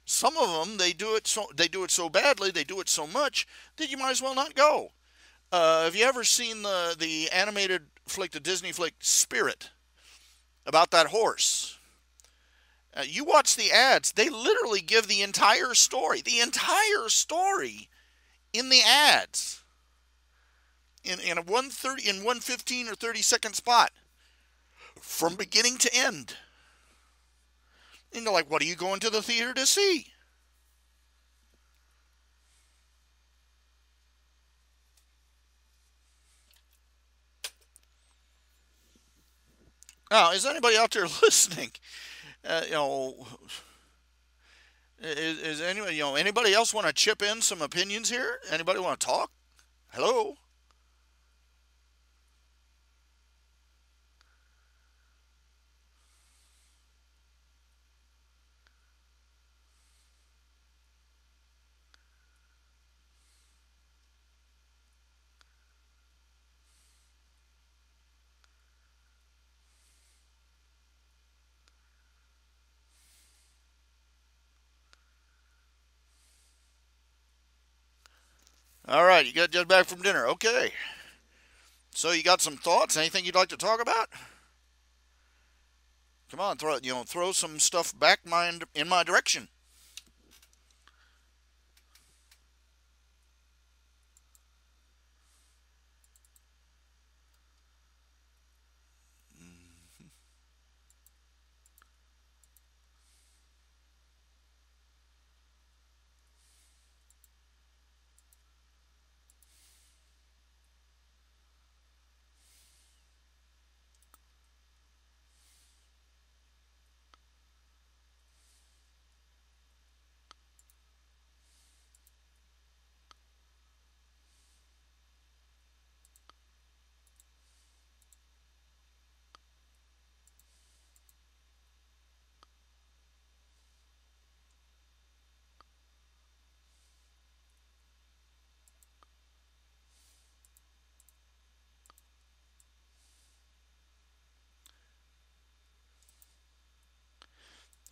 S1: Some of them they do it so badly, they do it so much that you might as well not go. Have you ever seen the animated flick, the Disney flick Spirit, about that horse? You watch the ads; they literally give the entire story in the ads, in a 1:15 or 30-second spot, from beginning to end. And you're like, what are you going to the theater to see? Now, is anybody out there listening? Is anybody else want to chip in some opinions here? Anybody want to talk? Hello? All right, you got just back from dinner. Okay. So you got some thoughts? Anything you'd like to talk about? Come on, throw some stuff back in my direction.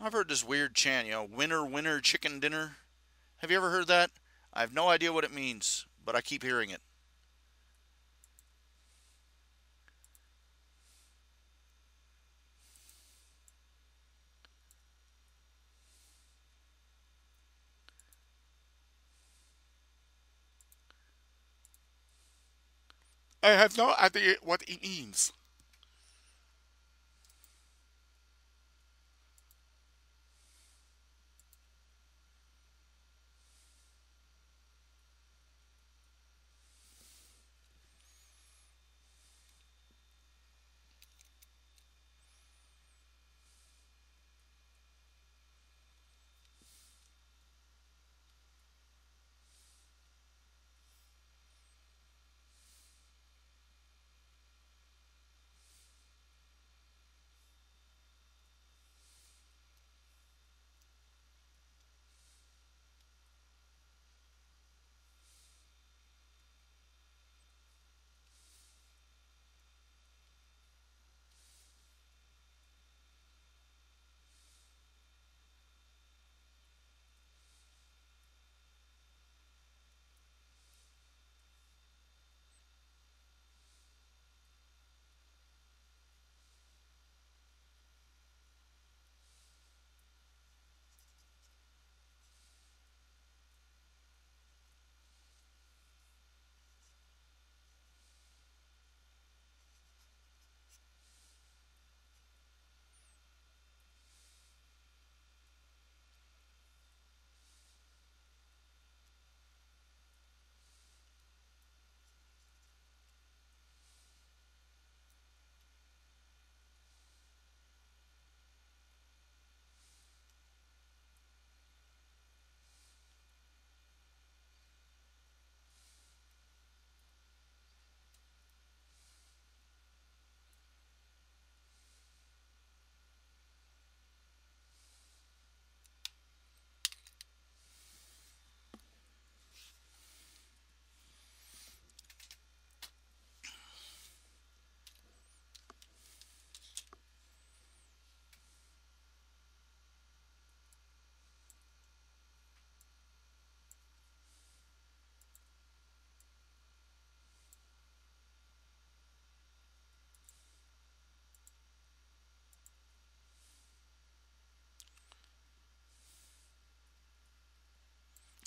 S1: I've heard this weird chant, winner, winner, chicken dinner. Have you ever heard that? I have no idea what it means, but I keep hearing it. I have no idea what it means.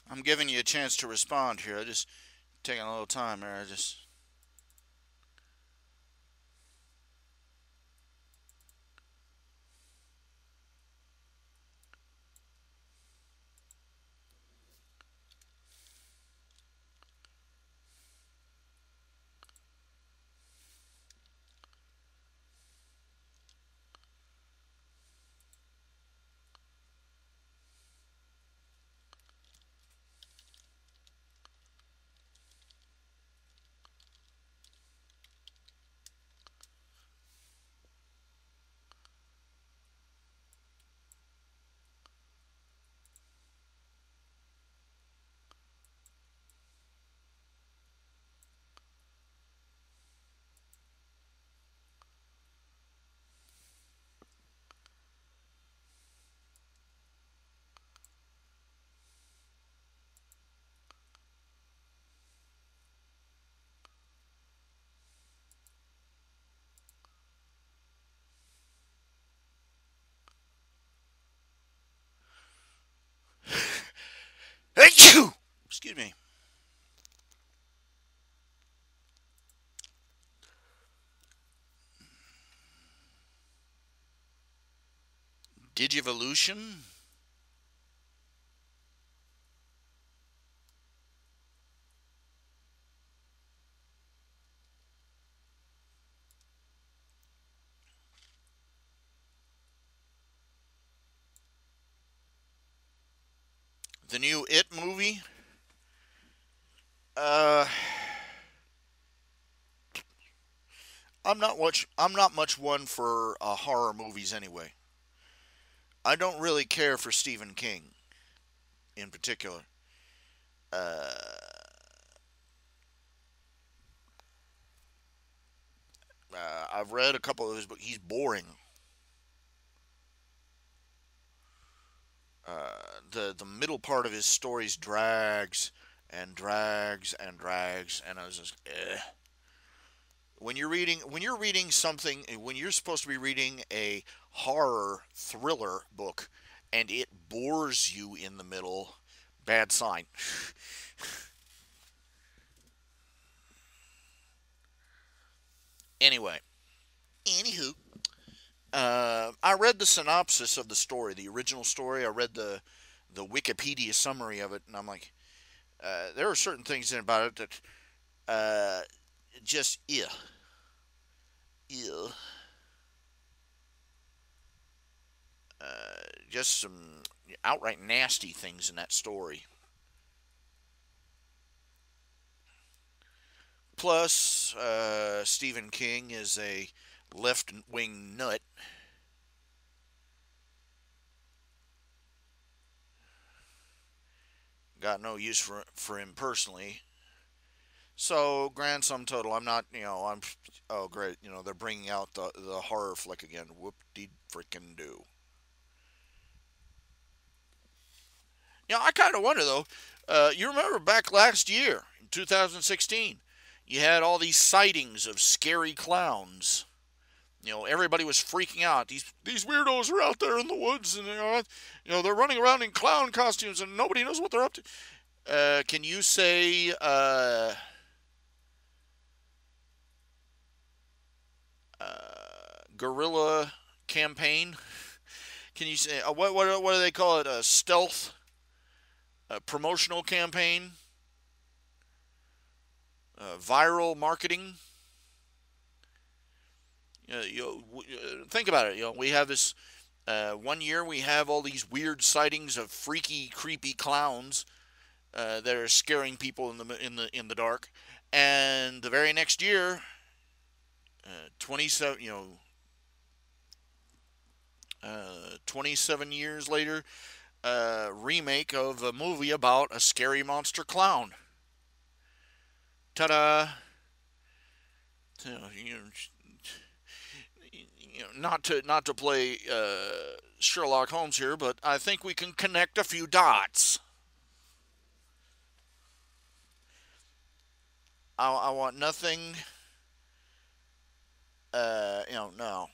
S1: I'm giving you a chance to respond here. I just taking a little time there. I just excuse me. Digivolution. The new It movie. Uh, I'm not much one for horror movies anyway. I don't really care for Stephen King in particular. Uh, I've read a couple of his books. He's boring. the middle part of his stories drags and drags and drags, and I was just when you're reading something, when you're supposed to be reading a horror thriller book and it bores you in the middle, bad sign. Anyway, anywho, I read the synopsis of the story, the original story. I read the Wikipedia summary of it, and I'm like, there are certain things in about it that just ew, just some outright nasty things in that story. Plus, Stephen King is a left wing nut. Got no use for him personally. So, grand sum total, I'm not, oh great, they're bringing out the horror flick again. Whoop de freaking do. I kind of wonder though. You remember back last year, in 2016, you had all these sightings of scary clowns. Everybody was freaking out. These weirdos are out there in the woods, and they're running around in clown costumes, and nobody knows what they're up to. Can you say guerrilla campaign? Can you say what do they call it? A stealth promotional campaign? Viral marketing? Think about it. We have this one year. We have all these weird sightings of freaky, creepy clowns that are scaring people in the dark, and the very next year, 27 27 years later, remake of a movie about a scary monster clown. Ta-da! Not to play Sherlock Holmes here, but I think we can connect a few dots. I want nothing. No.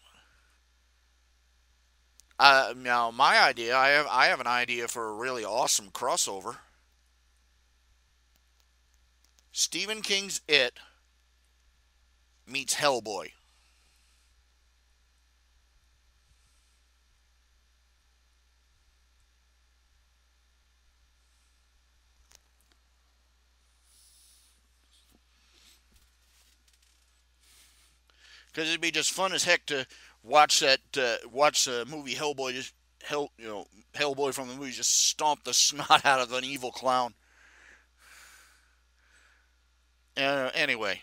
S1: Now my idea. I have an idea for a really awesome crossover. Stephen King's It meets Hellboy. Because it'd be just fun as heck to watch the movie Hellboy, Hellboy from the movie just stomp the snot out of an evil clown. Anyway,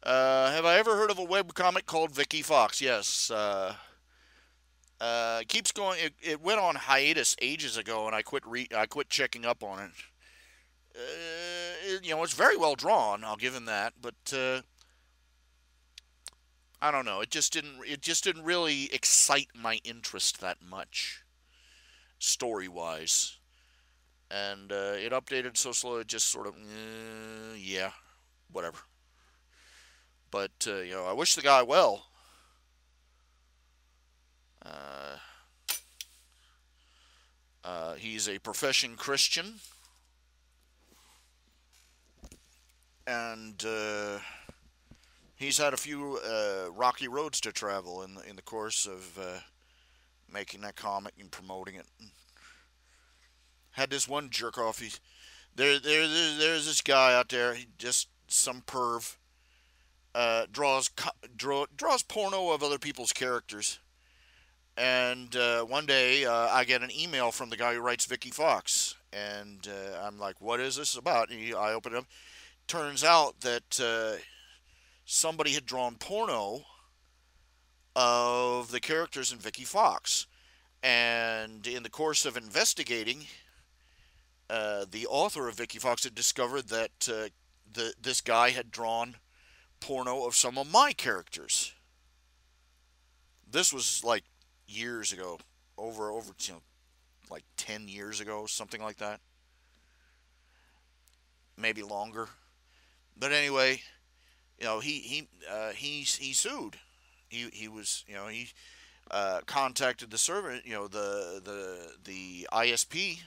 S1: have I ever heard of a web comic called Vicky Fox? Yes. It keeps going. It went on hiatus ages ago, and I quit checking up on it. It's very well drawn. I'll give him that, but I don't know. It just didn't really excite my interest that much, story wise. And it updated so slow. It just sort of, yeah, whatever. But I wish the guy well. Uh, he's a profession Christian, and he's had a few rocky roads to travel in the course of making that comic and promoting it. Had this one jerk off. There's this guy out there. He just some perv. Draws porno of other people's characters. And one day, I get an email from the guy who writes Vicky Fox, and I'm like, "What is this about?" And I open it up. Turns out that somebody had drawn porno of the characters in Vicky Fox, and in the course of investigating, the author of Vicky Fox had discovered that this guy had drawn porno of some of my characters. This was like years ago, over like 10 years ago, something like that, maybe longer. But anyway, he sued. He was he contacted the server, the ISP,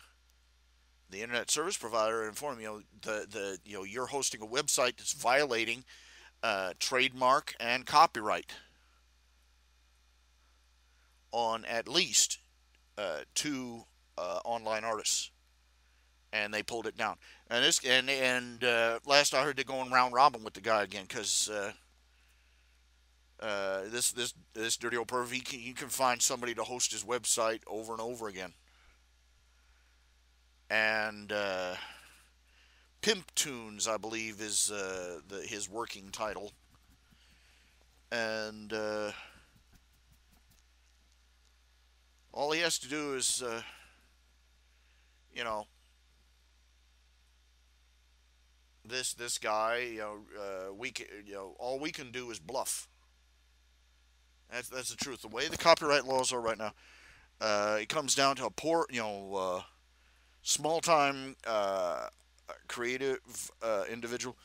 S1: the internet service provider, and informed him, you're hosting a website that's violating trademark and copyright on at least two online artists, and they pulled it down. And last I heard, they're going round robin with the guy again because this dirty old perv, he can find somebody to host his website over and over again. And Pimp Tunes, I believe, is his working title. And all he has to do is, you know, this guy, all we can do is bluff. That's the truth. The way the copyright laws are right now, it comes down to a poor, small time creative individual.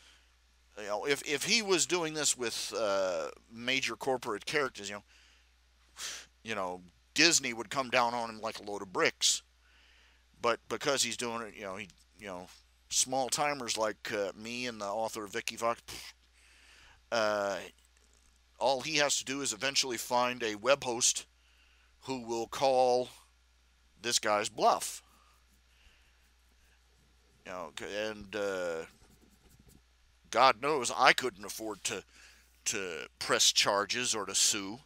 S1: If he was doing this with major corporate characters, Disney would come down on him like a load of bricks. But because he's doing it, small timers like me and the author Vicky Fox, uh, all he has to do is eventually find a web host who will call this guy's bluff. And God knows I couldn't afford to press charges or to sue.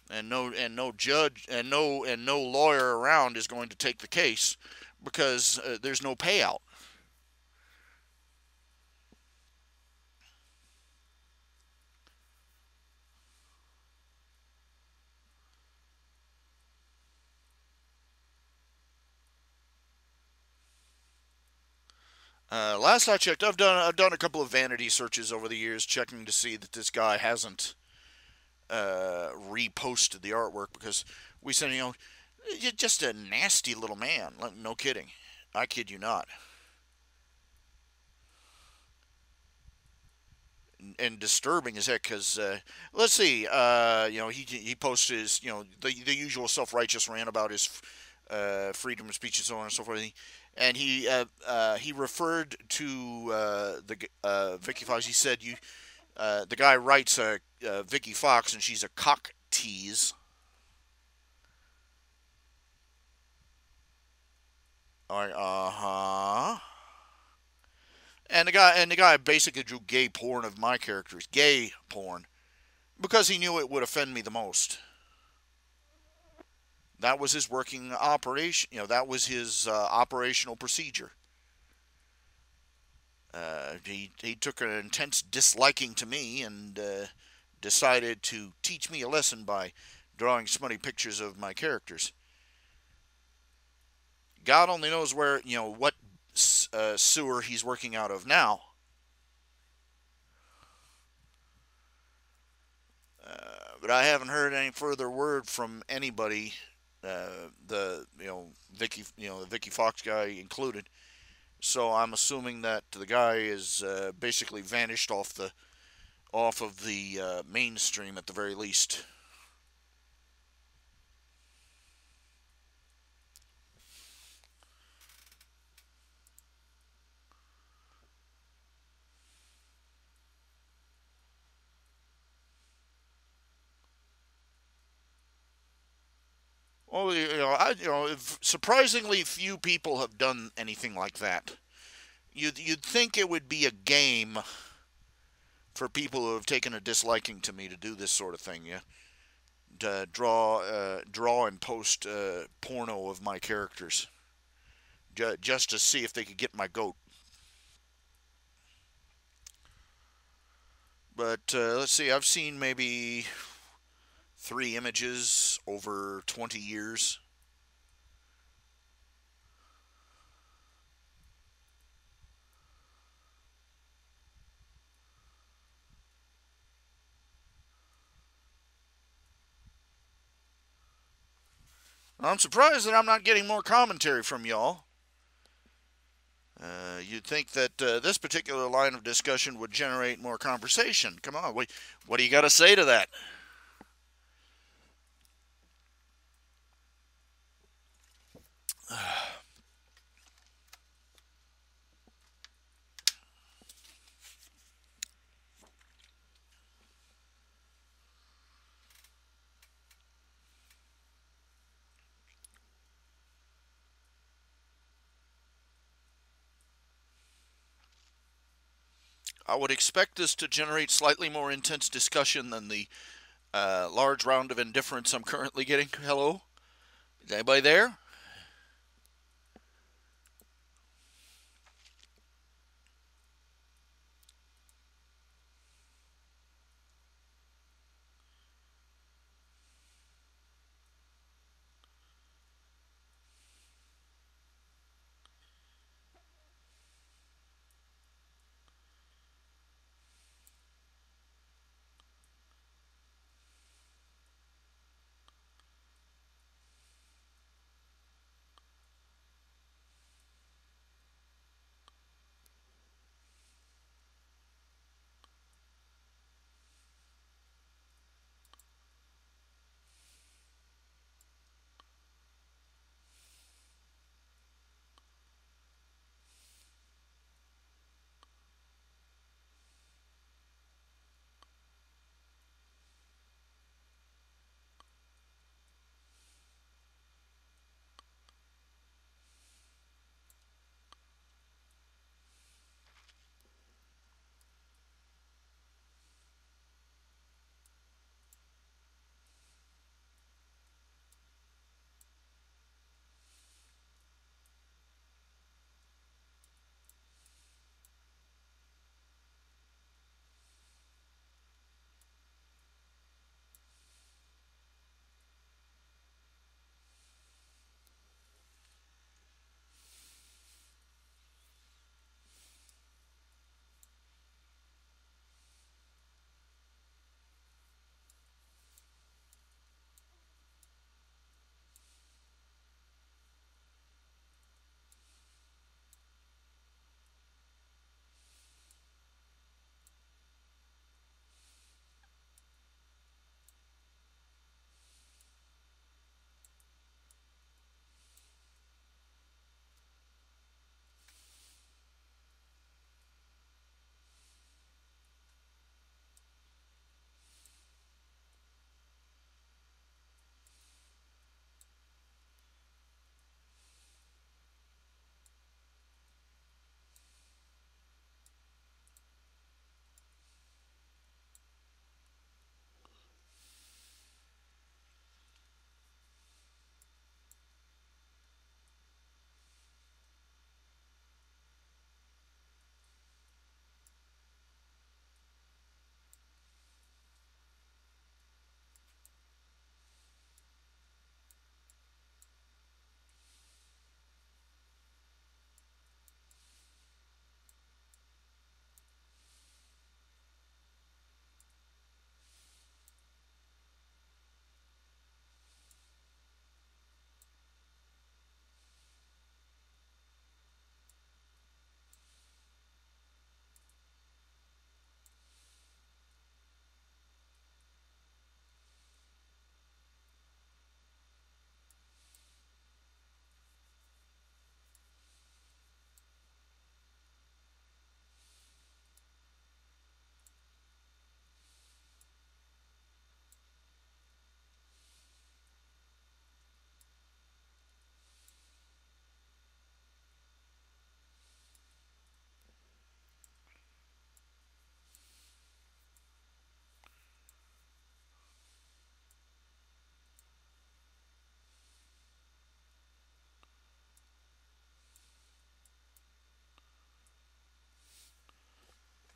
S1: And no judge and no lawyer around is going to take the case because there's no payout. Last I checked, I've done a couple of vanity searches over the years, checking to see that this guy hasn't reposted the artwork, because we said, you're just a nasty little man. No kidding. I kid you not. And disturbing as heck, because let's see, he posts his, the usual self-righteous rant about his freedom of speech and so on and so forth. And he referred to the Vicky Fox. He said, the guy writes Vicky Fox, and she's a cock tease. Uh-huh. And the guy basically drew gay porn of my characters, gay porn, because he knew it would offend me the most. That was his working operation. That was his operational procedure. He took an intense disliking to me and decided to teach me a lesson by drawing smutty pictures of my characters. God only knows what sewer he's working out of now. But I haven't heard any further word from anybody. The Vicky Fox guy included. So I'm assuming that the guy is basically vanished off of the mainstream at the very least. Well, surprisingly few people have done anything like that. You'd think it would be a game for people who have taken a disliking to me to do this sort of thing, yeah. To draw and post porno of my characters, just to see if they could get my goat. But let's see, I've seen maybe 3 images over 20 years. I'm surprised that I'm not getting more commentary from y'all. You'd think that this particular line of discussion would generate more conversation. Come on, what do you got to say to that? I would expect this to generate slightly more intense discussion than the large round of indifference I'm currently getting. Hello? Is anybody there?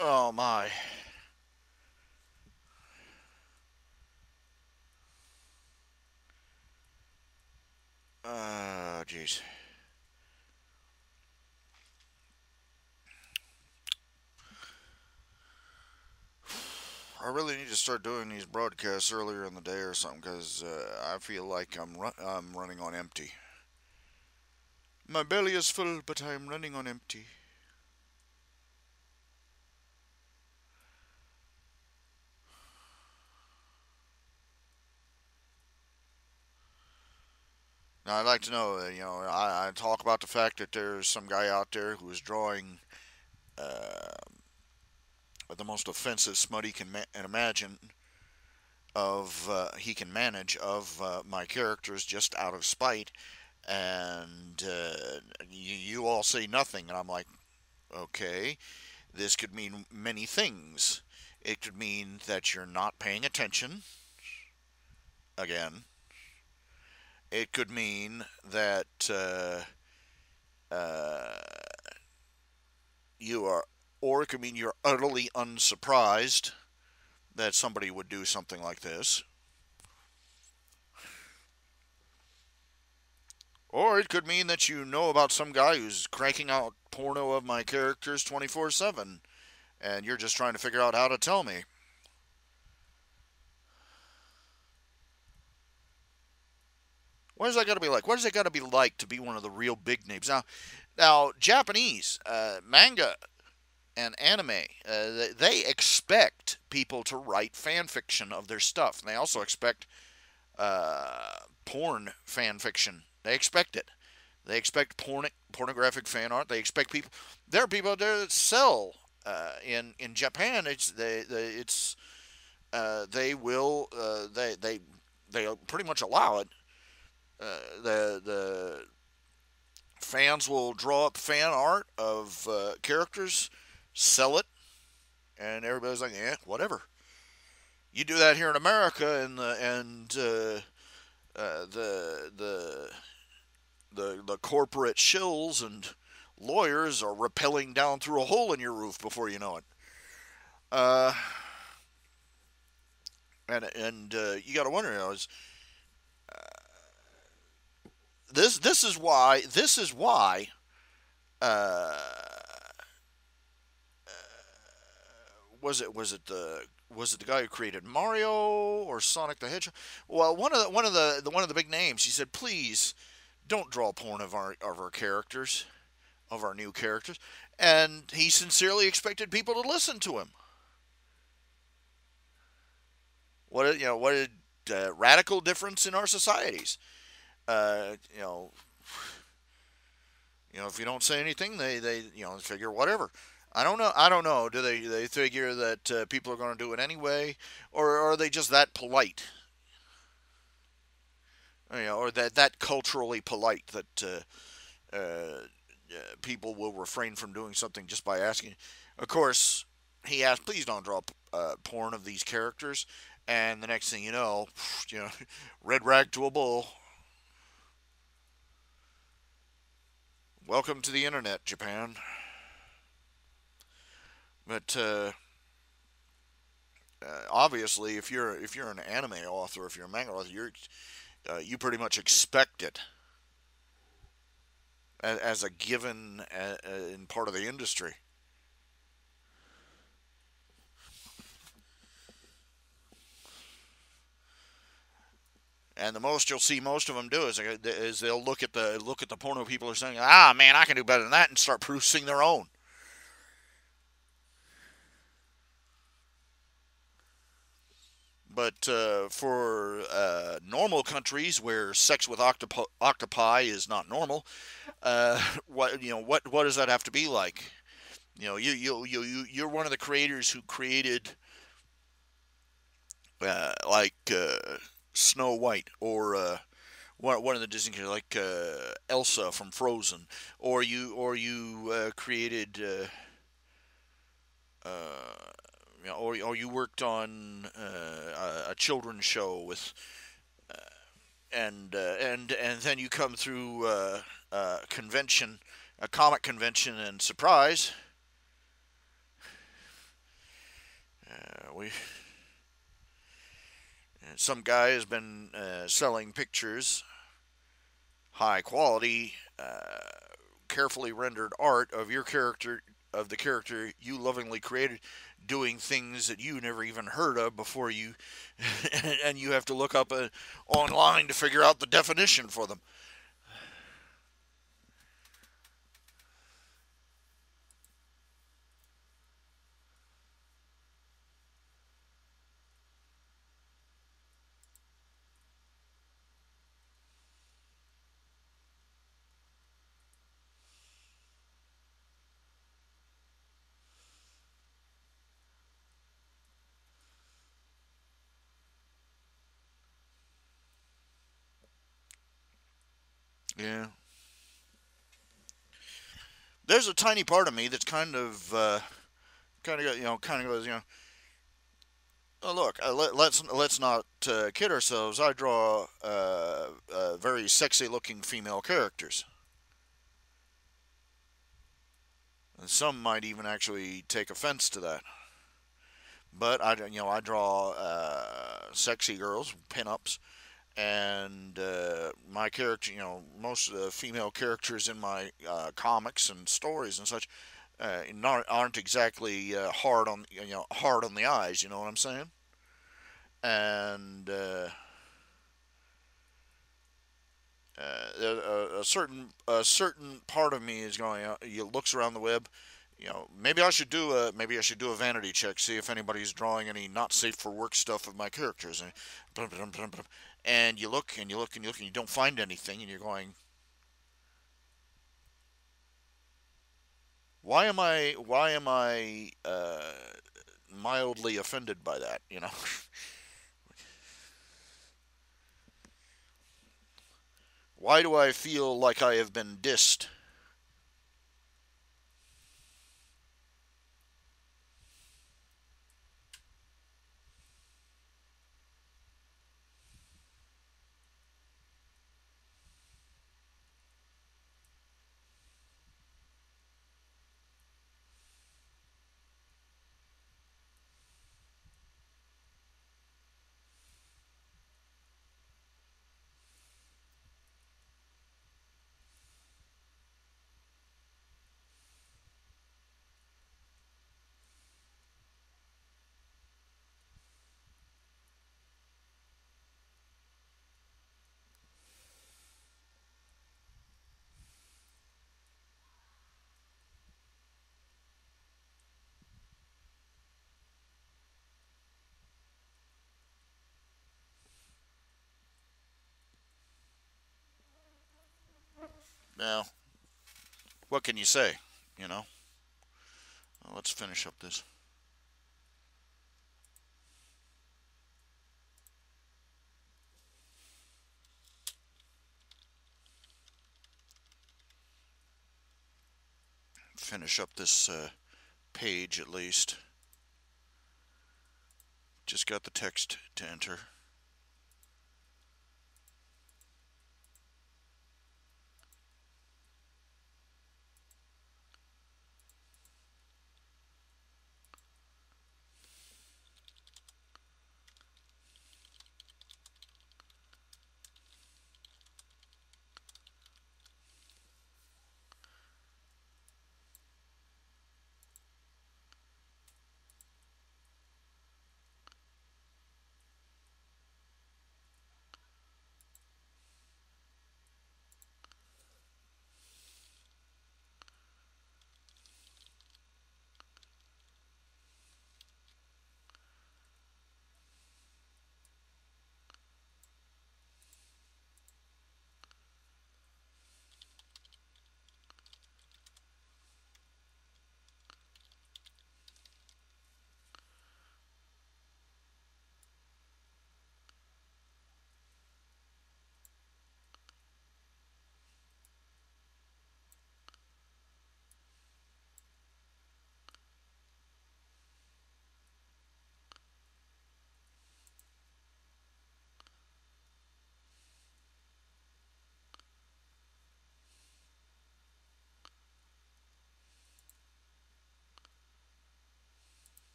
S1: Oh my. Jeez. I really need to start doing these broadcasts earlier in the day or something because I feel like I'm running on empty. My belly is full, but I am running on empty. Now, I'd like to know, I talk about the fact that there's some guy out there who is drawing uh, the most offensive smut he can imagine he can manage of my characters just out of spite, and you all say nothing, and I'm like, okay, this could mean many things. It could mean that you're not paying attention, again. It could mean that uh, you are, or it could mean you're utterly unsurprised that somebody would do something like this. Or it could mean that you know about some guy who's cranking out porno of my characters 24/7, and you're just trying to figure out how to tell me. What does that got to be like? What does it got to be like to be one of the real big names? Now Japanese manga and anime, they expect people to write fan fiction of their stuff. And they also expect porn fan fiction. They expect it. They expect pornographic fan art. They expect people. There are people out there that sell. In Japan, they will they pretty much allow it. The fans will draw up fan art of characters, sell it, and everybody's like, yeah, whatever. You do that here in America, the the corporate shills and lawyers are rappelling down through a hole in your roof before you know it. Uh, and you got to wonder, is this is why uh, was it the guy who created Mario or Sonic the Hedgehog? Well, one of the big names. He said, please don't draw porn of our characters, of our new characters, and he sincerely expected people to listen to him. What a radical difference in our societies. Uh, you know, if you don't say anything, they figure whatever. I don't know. I don't know. Do they figure that people are going to do it anyway, or are they just that polite? Or that culturally polite that people will refrain from doing something just by asking. Of course, he asked, "Please don't draw porn of these characters," and the next thing you know, red rag to a bull. Welcome to the internet, Japan. But obviously, if you're an anime author, if you're a manga author, you pretty much expect it as a given in part of the industry. And the most you'll see most of them do is they'll look at the porno people are saying, ah man, I can do better than that, and start producing their own. But for normal countries where sex with octopi is not normal, what does that have to be like? You're one of the creators who created like Snow White, or one of the Disney characters like Elsa from Frozen, or you created or you worked on a children's show with and then you come through a convention, a comic convention, and surprise, we some guy has been selling pictures, high quality, carefully rendered art of your character of the character you lovingly created doing things that you never even heard of before you, and you have to look up online to figure out the definition for them. Yeah, there's a tiny part of me that's kind of kind of goes, oh, look, let's not kid ourselves. I draw very sexy looking female characters. And some might even actually take offense to that. But I draw sexy girls, pinups, and my character, most of the female characters in my comics and stories and such, aren't exactly hard on the eyes. You know what I'm saying? And a certain part of me is going. He looks around the web. Maybe I should do a vanity check, see if anybody's drawing any not safe for work stuff of my characters. And you look and you look and you look and you don't find anything, and you're going, why am I mildly offended by that? Why do I feel like I have been dissed? Now, what can you say? You know. Well, let's finish up this. Finish up this page at least. Just got the text to enter.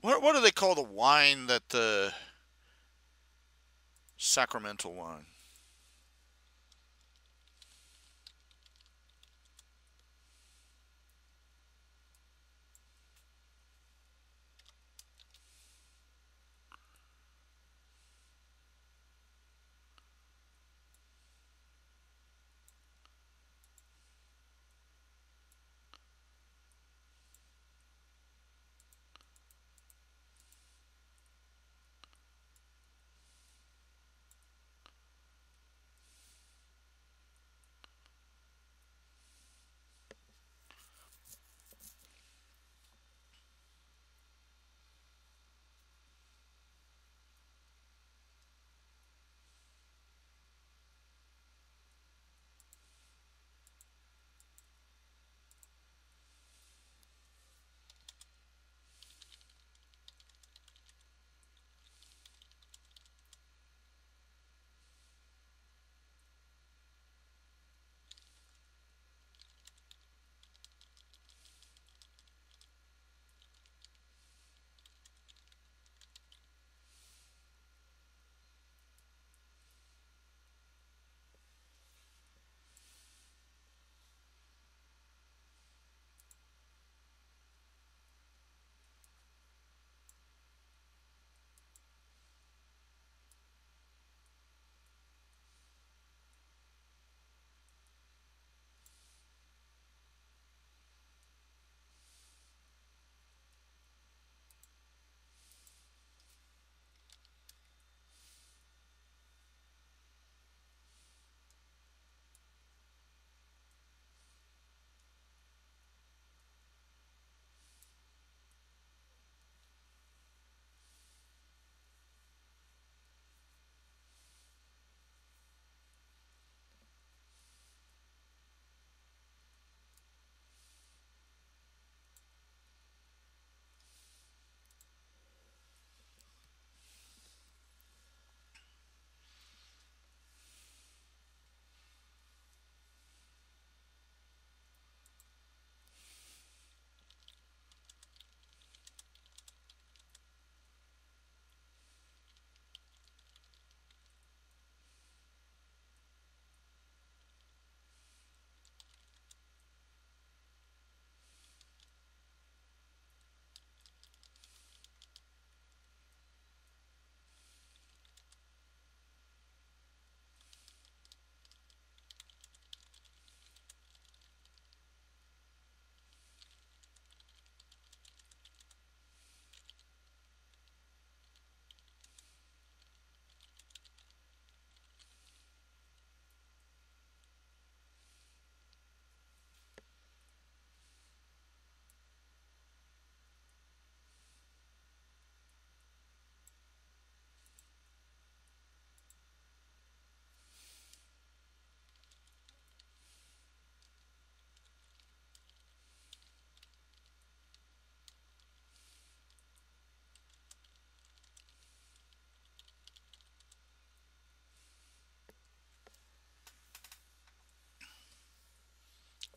S2: What do they call the wine that the sacramental wine?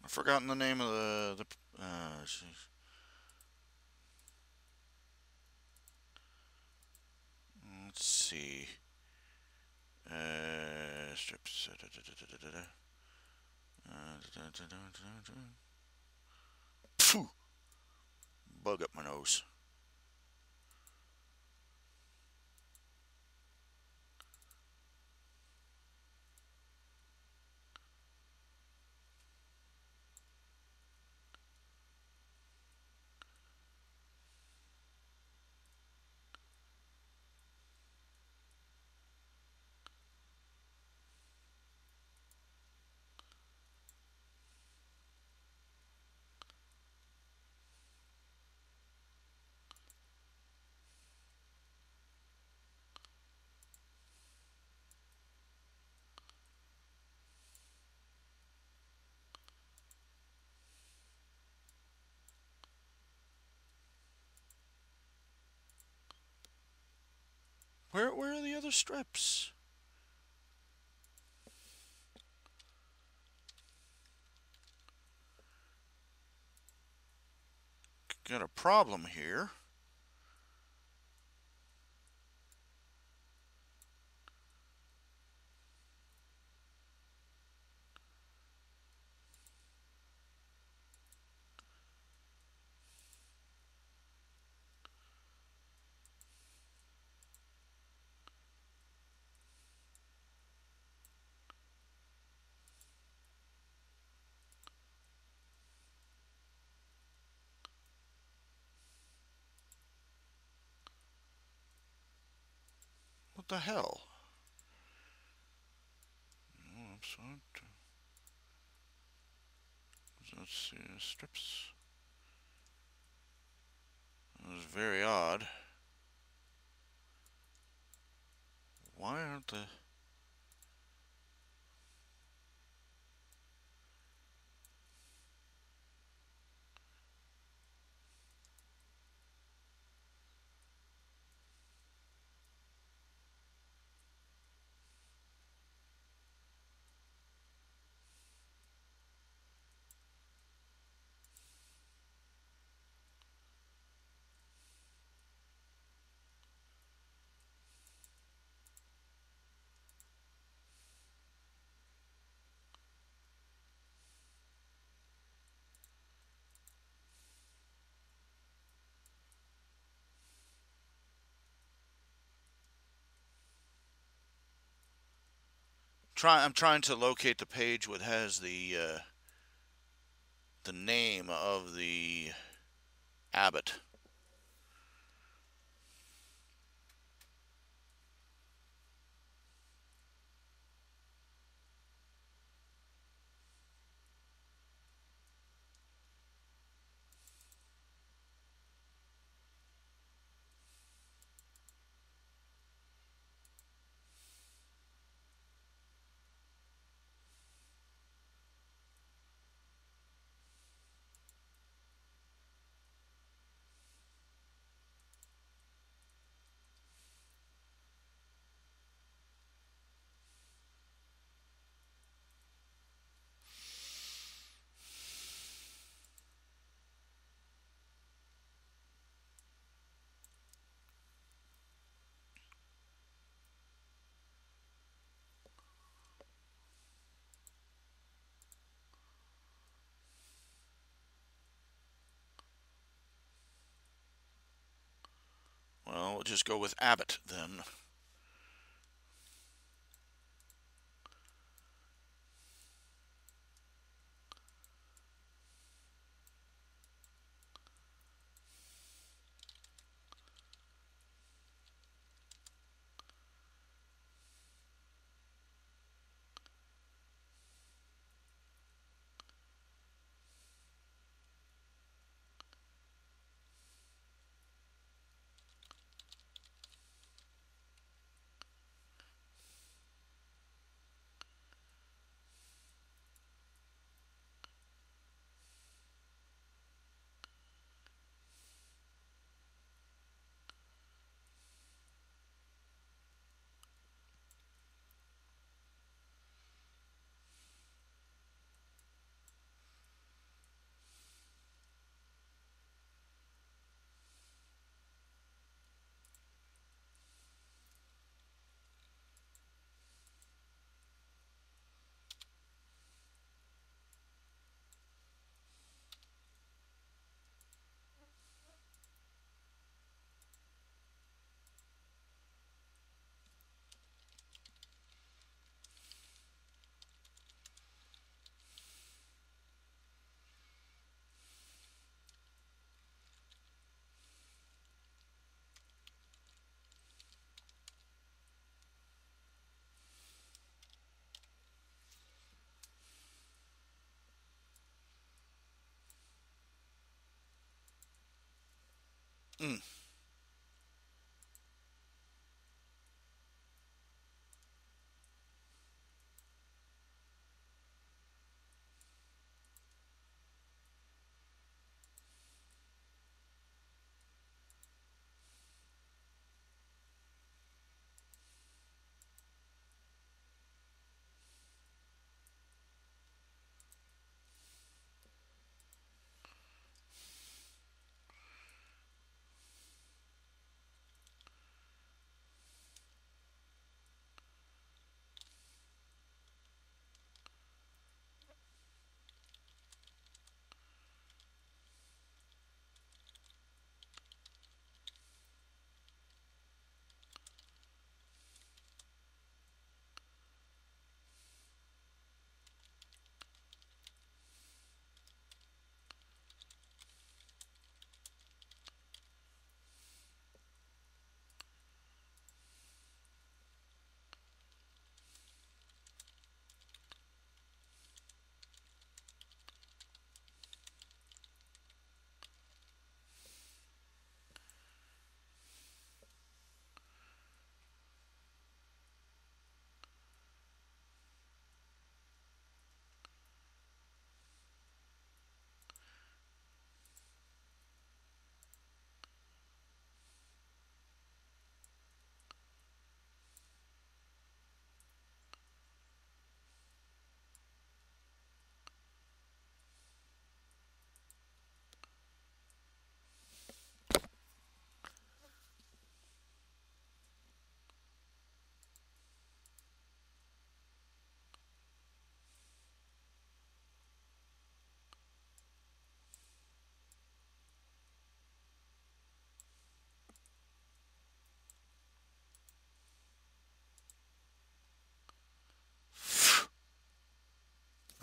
S2: I've forgotten the name of the. Let's see. Strips. Phew, bug up my nose. Where are the other strips? Got a problem here. the hell? Oh, let's see, strips. That was very odd. Why aren't the... I'm trying to locate the page that has the name of the abbot. Well, we'll just go with abbot then. Mm.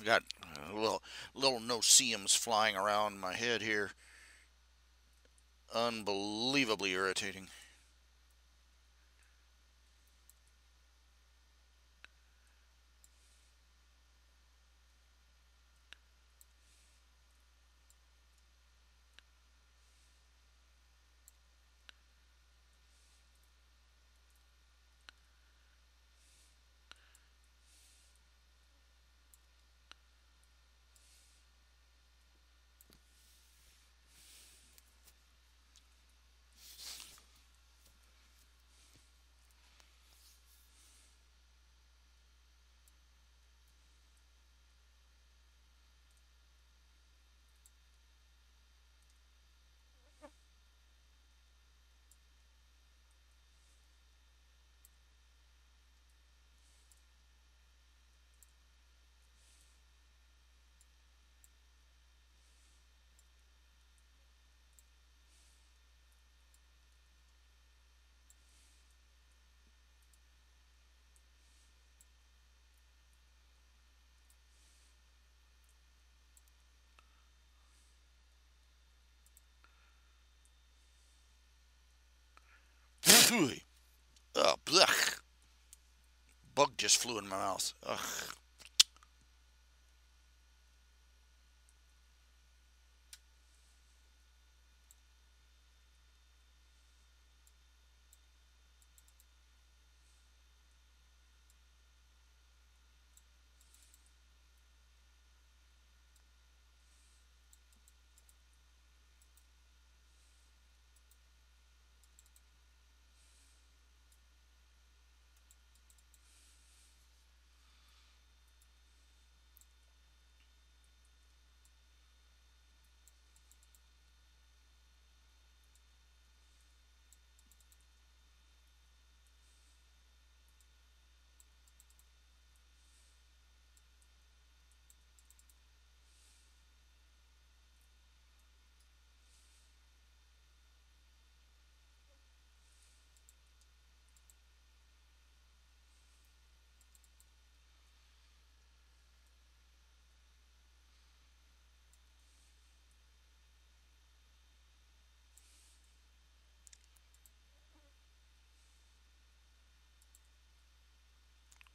S2: got little no-see-ums flying around my head here. Unbelievably irritating. Oh, blech. Bug just flew in my mouth. Ugh.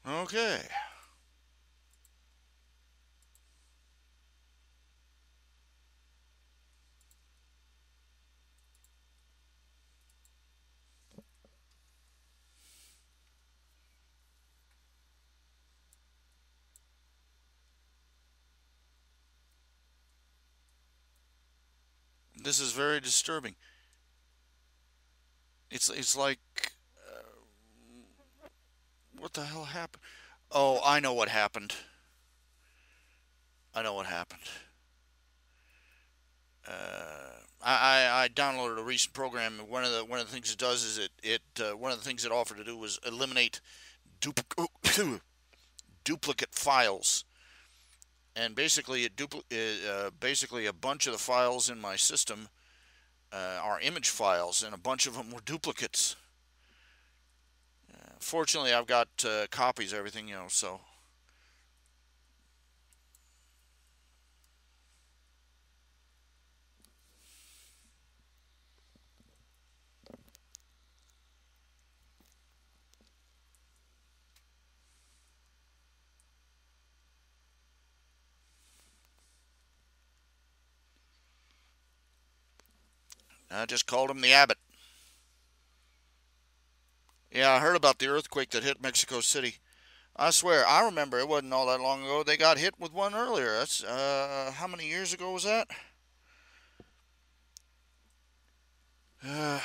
S2: Okay. This is very disturbing. It's like, what the hell happened? Oh, I know what happened. I know what happened. I downloaded a recent program. And one of the things it does is one of the things it offered to do was eliminate duplicate files, and basically basically a bunch of the files in my system are image files, and a bunch of them were duplicates. Fortunately, I've got copies of everything, so I just called him the Abbot. Yeah, I heard about the earthquake that hit Mexico City. I swear, I remember it wasn't all that long ago. They got hit with one earlier. That's how many years ago was that? Uh,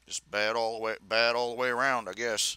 S2: just bad all the way around, I guess.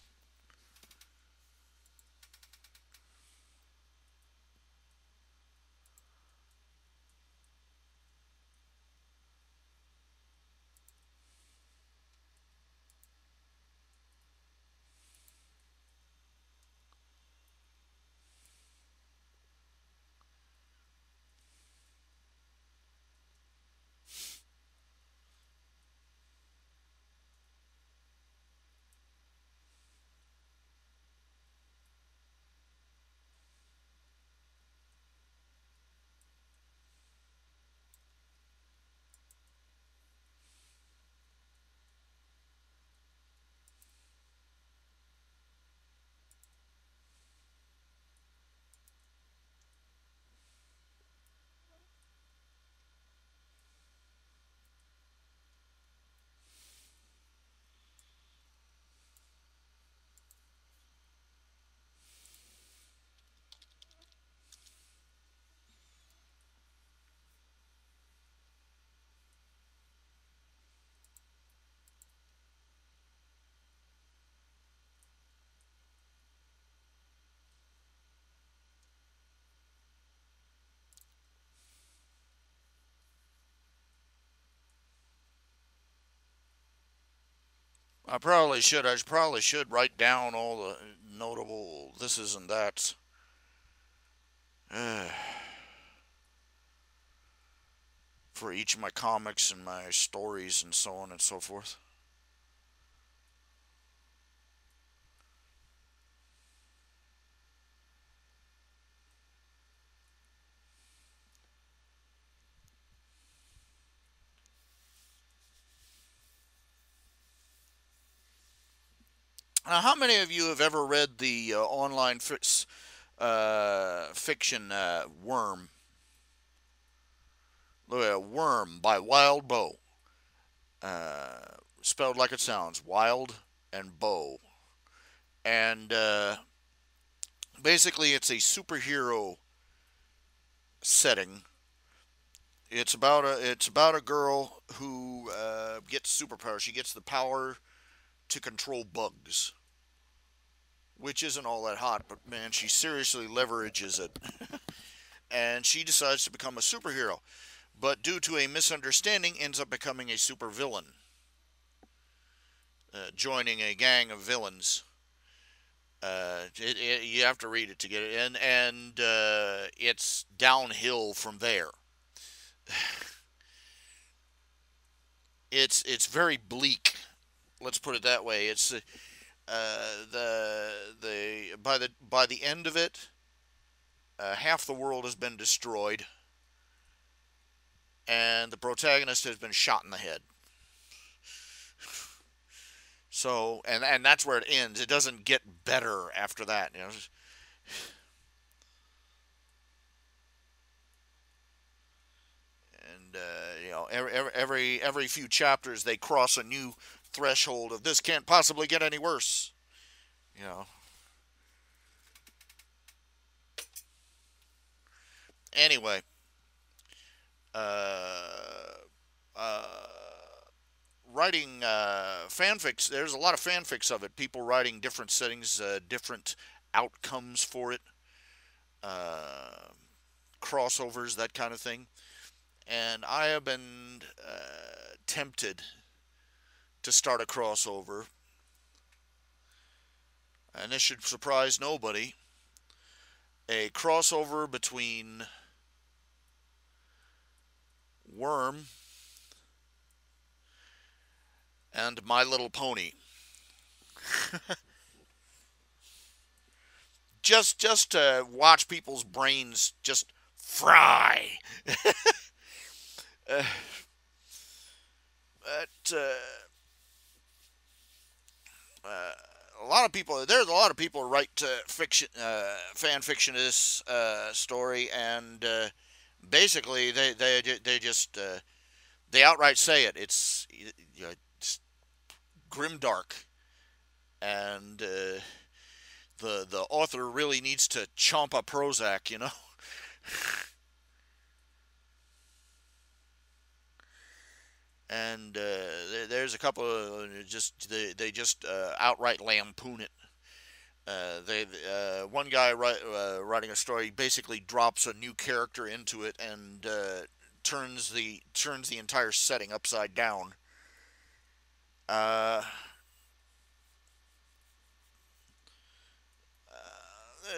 S2: I probably should write down all the notable thises and that's for each of my comics and my stories and so on and so forth. Now, how many of you have ever read the online fiction Worm? Worm by Wild Bow. Spelled like it sounds, Wild and Bow. And basically, it's a superhero setting. It's about a girl who gets superpowers. She gets the power to control bugs, which isn't all that hot, but man, she seriously leverages it. And she decides to become a superhero, but due to a misunderstanding, ends up becoming a supervillain, joining a gang of villains. You have to read it to get it, and it's downhill from there. It's very bleak. Let's put it that way. It's the by the end of it, half the world has been destroyed, and the protagonist has been shot in the head. So, and that's where it ends. It doesn't get better after that. And every few chapters they cross a new threshold of this can't possibly get any worse. You know. Anyway, uh, uh, writing fanfics. There's a lot of fanfics of it. People writing different settings, different outcomes for it, uh, crossovers, that kind of thing. And I have been tempted to start a crossover, and this should surprise nobody. A crossover between Worm and My Little Pony. Just to watch people's brains just fry. uh, but uh, a lot of people, there's a lot of people who write fiction, fan fiction of this story, and basically they just they outright say it. It's grimdark, and the author really needs to chomp a Prozac. And there's a couple of they just outright lampoon it. They One guy writing a story basically drops a new character into it and turns the entire setting upside down. Uh,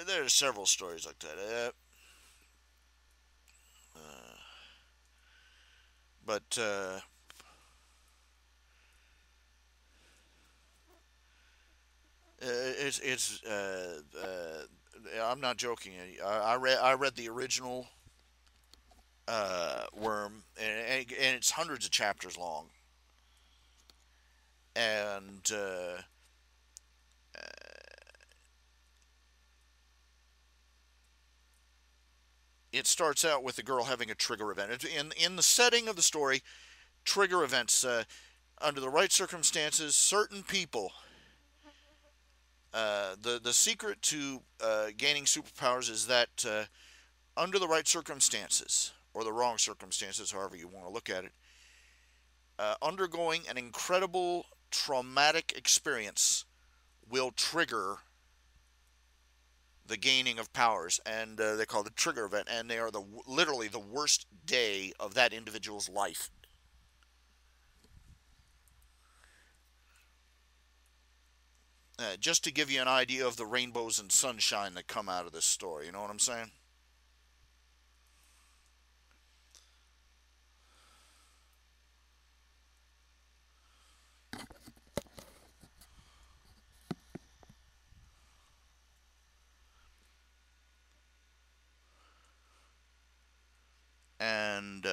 S2: there's several stories like that. Uh, but I'm not joking. I read the original Worm, and it's hundreds of chapters long, and it starts out with the girl having a trigger event. In the setting of the story, trigger events. Under the right circumstances, certain people. The secret to gaining superpowers is that under the right circumstances, or the wrong circumstances, however you want to look at it, undergoing an incredible traumatic experience will trigger the gaining of powers, and they call it the trigger event, and they are literally the worst day of that individual's life. just to give you an idea of the rainbows and sunshine that come out of this story. You know what I'm saying? And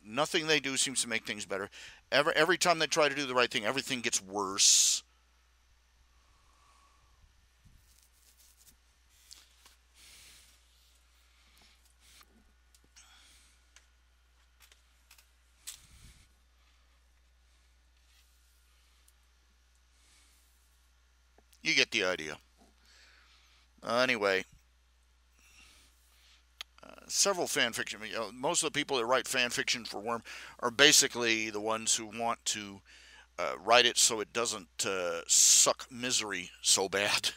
S2: nothing they do seems to make things better. Every time they try to do the right thing, everything gets worse. You get the idea. Anyway, several fan fiction. You know, most of the people that write fan fiction for Worm are basically the ones who want to write it so it doesn't suck misery so bad.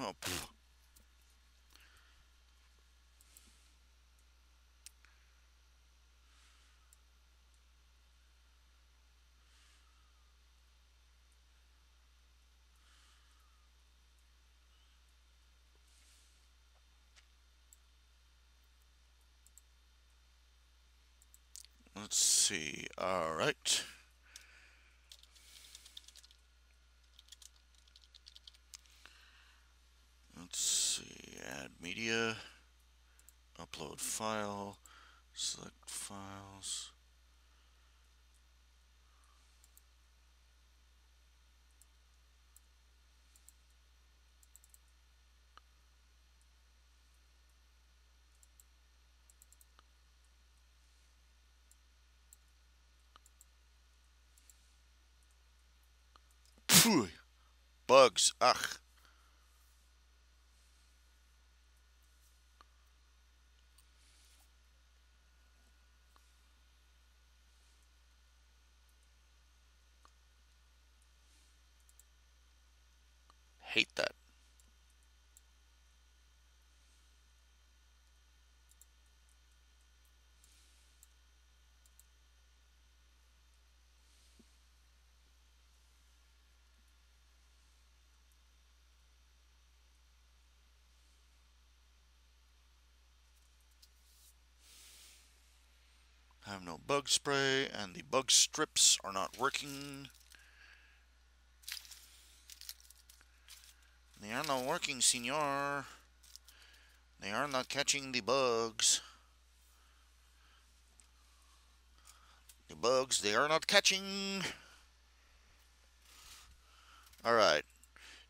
S2: Oh, pff. Let's see. All right. Let's see. Add media. Upload file. Select files. Phew. Bugs. Ugh. Hate that. I have no bug spray, and the bug strips are not working. They are not working, senor. They are not catching the bugs. The bugs, they are not catching. Alright.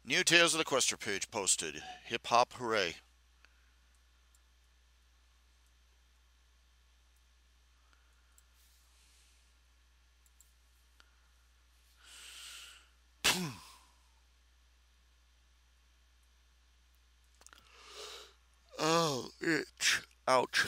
S2: New Tales of the Quester page posted. Hip hop hooray. Oh, itch. Ouch.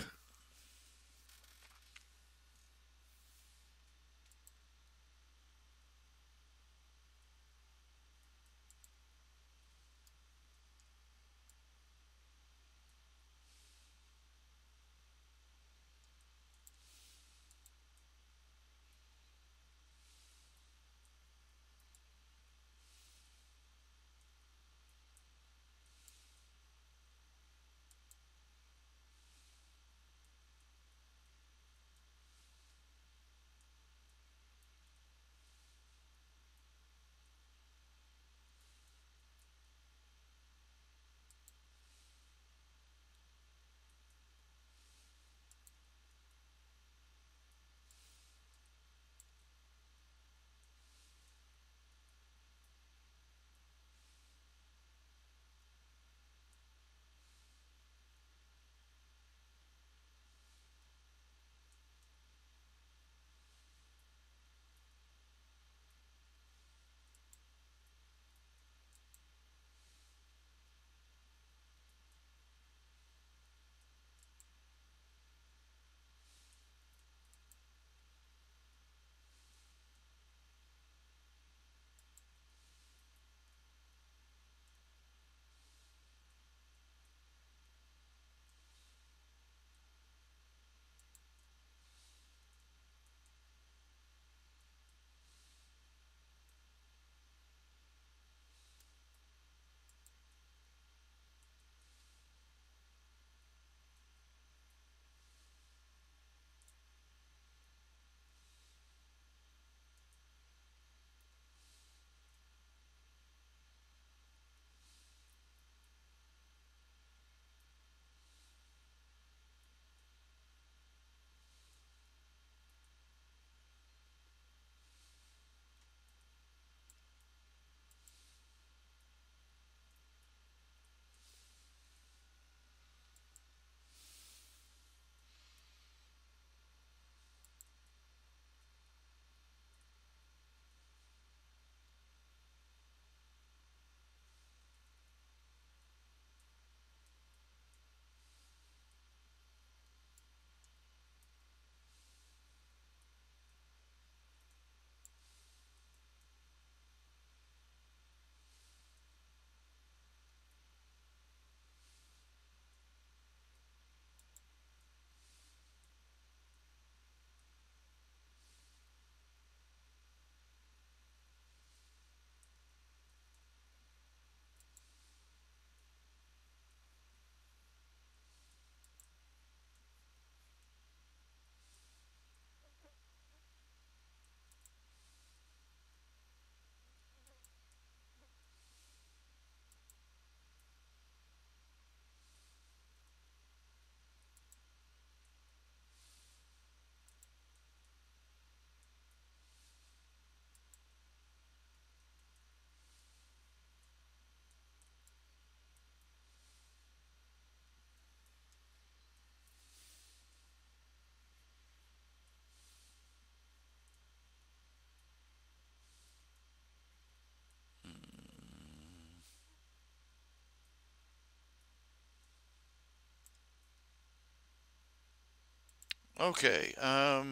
S2: Okay. All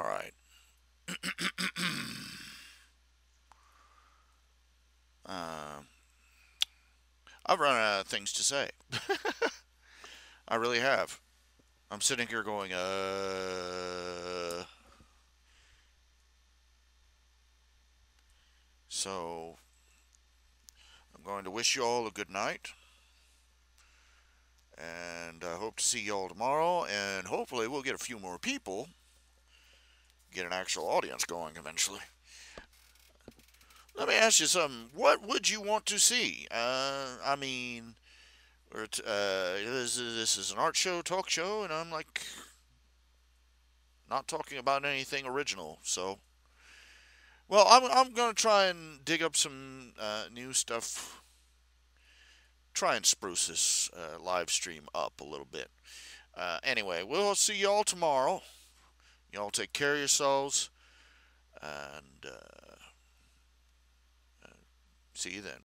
S2: right. Um, I've run out of things to say. I really have. I'm sitting here going, So I'm going to wish you all a good night, and I hope to see you all tomorrow, and hopefully we'll get a few more people, get an actual audience going eventually. Let me ask you something. What would you want to see? I mean, this is an art show, talk show, and I'm like not talking about anything original. So, well, I'm gonna try and dig up some new stuff. Try and spruce this live stream up a little bit. Anyway, we'll see y'all tomorrow. Y'all take care of yourselves, and see you then.